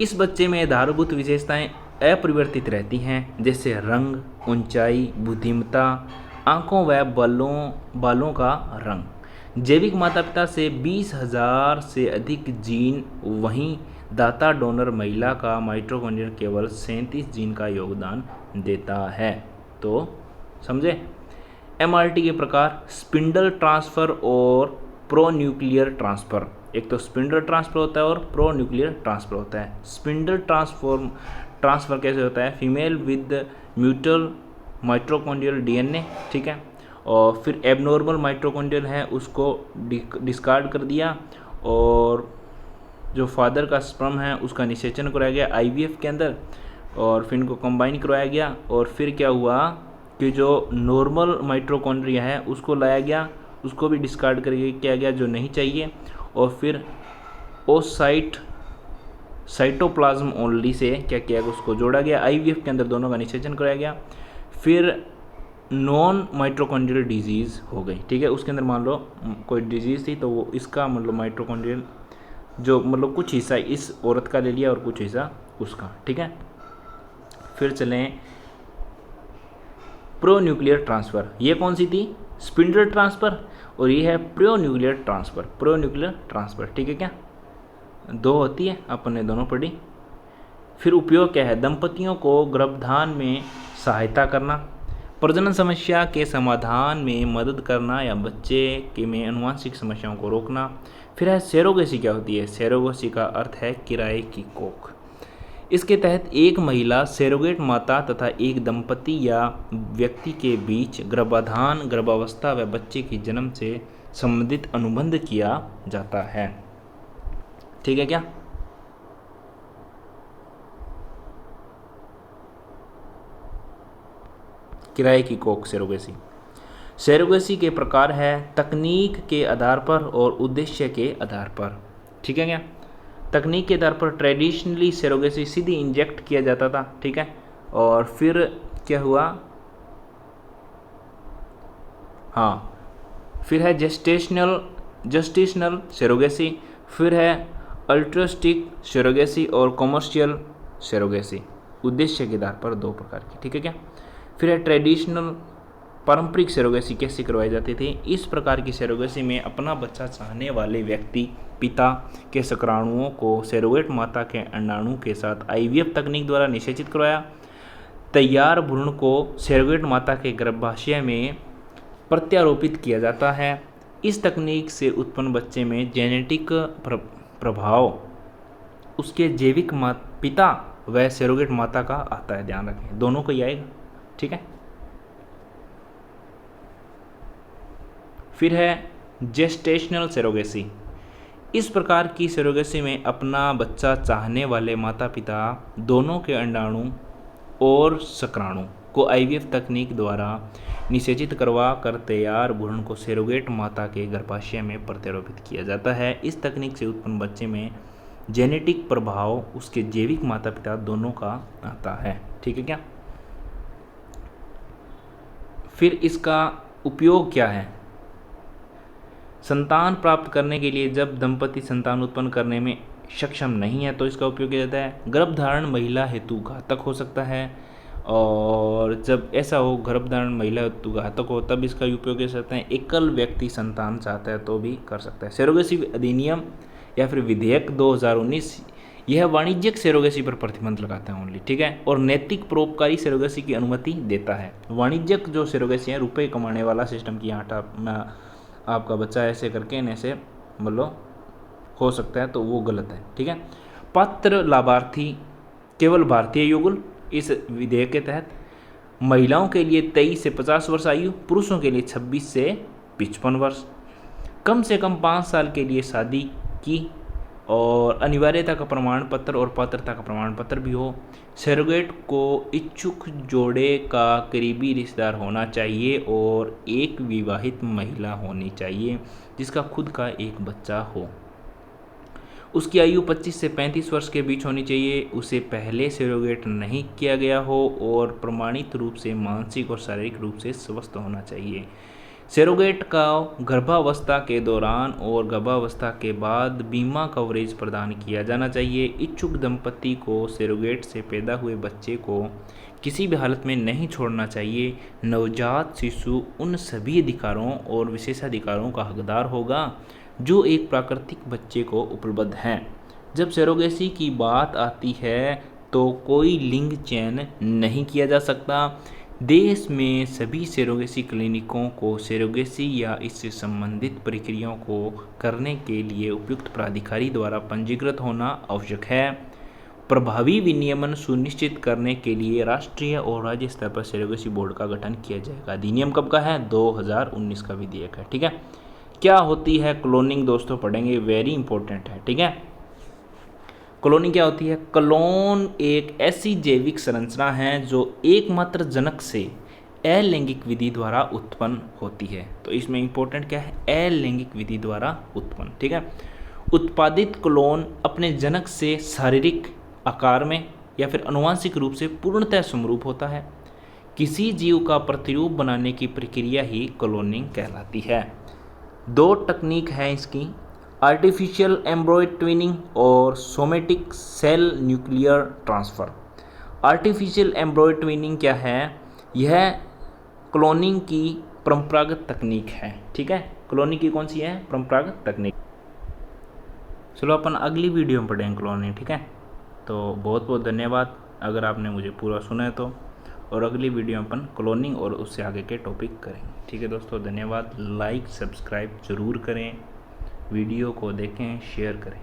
इस बच्चे में आधारभूत विशेषताएं अपरिवर्तित रहती हैं, जैसे रंग, ऊंचाई, बुद्धिमत्ता, आँखों व बालों का रंग। जैविक माता पिता से 20,000 से अधिक जीन, वहीं दाता डोनर महिला का माइटोकॉन्ड्रिया केवल 37 जीन का योगदान देता है। तो समझे? MRT के प्रकार स्पिंडल ट्रांसफ़र और प्रोन्यूक्लियर ट्रांसफ़र। एक तो स्पिंडल ट्रांसफ़र होता है और प्रोन्यूक्लियर ट्रांसफ़र होता है। स्पिंडल ट्रांसफ़र कैसे होता है? Female with mutual mitochondrial DNA, ठीक है, और फिर एबनॉर्मल माइटोकॉन्ड्रियल है उसको डिस्कार्ड कर दिया और जो फादर का स्पर्म है उसका निषेचन कराया गया IVF के अंदर और फिर इनको कंबाइन करवाया गया। और फिर क्या हुआ कि जो नॉर्मल माइटोकॉन्ड्रिया है उसको लाया गया, उसको भी डिस्कार्ड करके किया गया जो नहीं चाहिए, और फिर साइटोप्लाज्म ओनली से क्या किया गया, उसको जोड़ा गया। IVF के अंदर दोनों का निषेचन कराया गया। फिर नॉन माइटोकॉन्ड्रियल डिजीज़ हो गई, ठीक है। उसके अंदर मान लो कोई डिजीज़ थी तो वो इसका मतलब माइटोकॉन्ड्रियल जो मतलब कुछ हिस्सा इस औरत का ले लिया और कुछ हिस्सा उसका, ठीक है। फिर चलें प्रो न्यूक्लियर ट्रांसफ़र, ये कौन सी थी, स्पिंडल ट्रांसफ़र, और ये है pro nuclear transfer, pro nuclear transfer, ठीक है क्या, दो होती है, अपन ने दोनों पढ़ी। फिर उपयोग क्या है, दंपतियों को गर्भधान में सहायता करना, प्रजनन समस्या के समाधान में मदद करना या बच्चे के में आनुवंशिक समस्याओं को रोकना। फिर है सेरोगेसी, क्या होती है, सेरोगेसी का अर्थ है किराए की कोख। इसके तहत एक महिला सेरोगेट माता तथा एक दंपति या व्यक्ति के बीच गर्भाधान, गर्भावस्था व बच्चे के जन्म से संबंधित अनुबंध किया जाता है, ठीक है क्या। किराए की कोख सेरोगेसी। सेरोगेसी के प्रकार है तकनीक के आधार पर और उद्देश्य के आधार पर, ठीक है क्या। तकनीक के आधार पर ट्रेडिशनली सेरोगेसी सीधी इंजेक्ट किया जाता था, ठीक है। और फिर क्या हुआ, हाँ, फिर है जेस्टेशनल सेरोगेसी, फिर है अल्ट्रोस्टिक सेरोगेसी और कॉमर्शियल सेरोगेसी, उद्देश्य के आधार पर दो प्रकार की, ठीक है क्या। फिर है ट्रेडिशनल, पारंपरिक सेरोगेसी कैसे करवाई जाती थी, इस प्रकार की सेरोगेसी में अपना बच्चा चाहने वाले व्यक्ति पिता के शुक्राणुओं को सेरोगेट माता के अंडाणु के साथ आईवीएफ तकनीक द्वारा निषेचित करवाया। तैयार भ्रूण को सेरोगेट माता के गर्भाशय में प्रत्यारोपित किया जाता है। इस तकनीक से उत्पन्न बच्चे में जेनेटिक प्रभाव उसके जैविक पिता व सेरोगेट माता का आता है, ध्यान रखें, दोनों को ही आएगा, ठीक है। फिर है जेस्टेशनल सेरोगेसी। इस प्रकार की सेरोगेसी में अपना बच्चा चाहने वाले माता पिता दोनों के अंडाणु और शुक्राणु को आईवीएफ तकनीक द्वारा निषेचित करवा कर तैयार भ्रूण को सेरोगेट माता के गर्भाशय में प्रत्यारोपित किया जाता है। इस तकनीक से उत्पन्न बच्चे में जेनेटिक प्रभाव उसके जैविक माता पिता दोनों का आता है, ठीक है क्या। फिर इसका उपयोग क्या है, संतान प्राप्त करने के लिए जब दंपति संतान उत्पन्न करने में सक्षम नहीं है तो इसका उपयोग किया जाता है। गर्भधारण महिला हेतु घातक हो सकता है, और जब ऐसा हो, गर्भधारण महिला हेतु घातक हो, तब इसका उपयोग कर सकते हैं। एकल व्यक्ति संतान चाहता है तो भी कर सकता है। सेरोगेसी अधिनियम या फिर विधेयक 2019 यह वाणिज्यिक सेरोगेसी पर प्रतिबंध लगाता है ओनली, ठीक है, और नैतिक परोपकारी सेरोगेसी की अनुमति देता है। वाणिज्यिक जो सेरोगेसी है, रुपये कमाने वाला सिस्टम की, यहाँ आपका बच्चा ऐसे करके ऐसे मतलब हो सकता है, तो वो गलत है, ठीक है। पात्र लाभार्थी केवल भारतीय युगल इस विधेयक के तहत महिलाओं के लिए 23 से 50 वर्ष आयु, पुरुषों के लिए 26 से 55 वर्ष, कम से कम 5 साल के लिए शादी की, और अनिवार्यता का प्रमाण पत्र और पात्रता का प्रमाण पत्र भी हो। सेरोगेट को इच्छुक जोड़े का करीबी रिश्तेदार होना चाहिए और एक विवाहित महिला होनी चाहिए जिसका खुद का एक बच्चा हो। उसकी आयु 25 से 35 वर्ष के बीच होनी चाहिए, उसे पहले सेरोगेट नहीं किया गया हो और प्रमाणित रूप से मानसिक और शारीरिक रूप से स्वस्थ होना चाहिए। सेरोगेट का गर्भावस्था के दौरान और गर्भावस्था के बाद बीमा कवरेज प्रदान किया जाना चाहिए। इच्छुक दंपति को सेरोगेट से पैदा हुए बच्चे को किसी भी हालत में नहीं छोड़ना चाहिए। नवजात शिशु उन सभी अधिकारों और विशेषाधिकारों का हकदार होगा जो एक प्राकृतिक बच्चे को उपलब्ध हैं। जब सेरोगेसी की बात आती है तो कोई लिंग चयन नहीं किया जा सकता। देश में सभी सेरोगेसी क्लिनिकों को सेरोगेसी या इससे संबंधित प्रक्रियाओं को करने के लिए उपयुक्त प्राधिकारी द्वारा पंजीकृत होना आवश्यक है। प्रभावी विनियमन सुनिश्चित करने के लिए राष्ट्रीय और राज्य स्तर पर सेरोगेसी बोर्ड का गठन किया जाएगा। अधिनियम कब का है? 2019 का विधेयक है, ठीक है। क्या होती है क्लोनिंग दोस्तों पढ़ेंगे, वेरी इंपॉर्टेंट है, ठीक है। क्लोनिंग क्या होती है? क्लोन एक ऐसी जैविक संरचना है जो एकमात्र जनक से अलैंगिक विधि द्वारा उत्पन्न होती है। तो इसमें इंपॉर्टेंट क्या है? अलैंगिक विधि द्वारा उत्पन्न, ठीक है। उत्पादित क्लोन अपने जनक से शारीरिक आकार में या फिर आनुवंशिक रूप से पूर्णतः समरूप होता है। किसी जीव का प्रतिरूप बनाने की प्रक्रिया ही क्लोनिंग कहलाती है। दो तकनीक है इसकी, आर्टिफिशियल एम्ब्रॉयड ट्विनिंग और somatic cell nuclear transfer. Artificial embryo twinning क्या है? यह क्लोनिंग की परंपरागत तकनीक है। ठीक है, क्लोनिंग की कौन सी है? परंपरागत तकनीक। चलो अपन अगली वीडियो में पढ़ेंगे क्लोनिंग। ठीक है, तो बहुत बहुत धन्यवाद अगर आपने मुझे पूरा सुना है तो, और अगली वीडियो में अपन क्लोनिंग और उससे आगे के टॉपिक करेंगे। ठीक है दोस्तों, धन्यवाद। लाइक सब्सक्राइब ज़रूर करें, वीडियो को देखें, शेयर करें।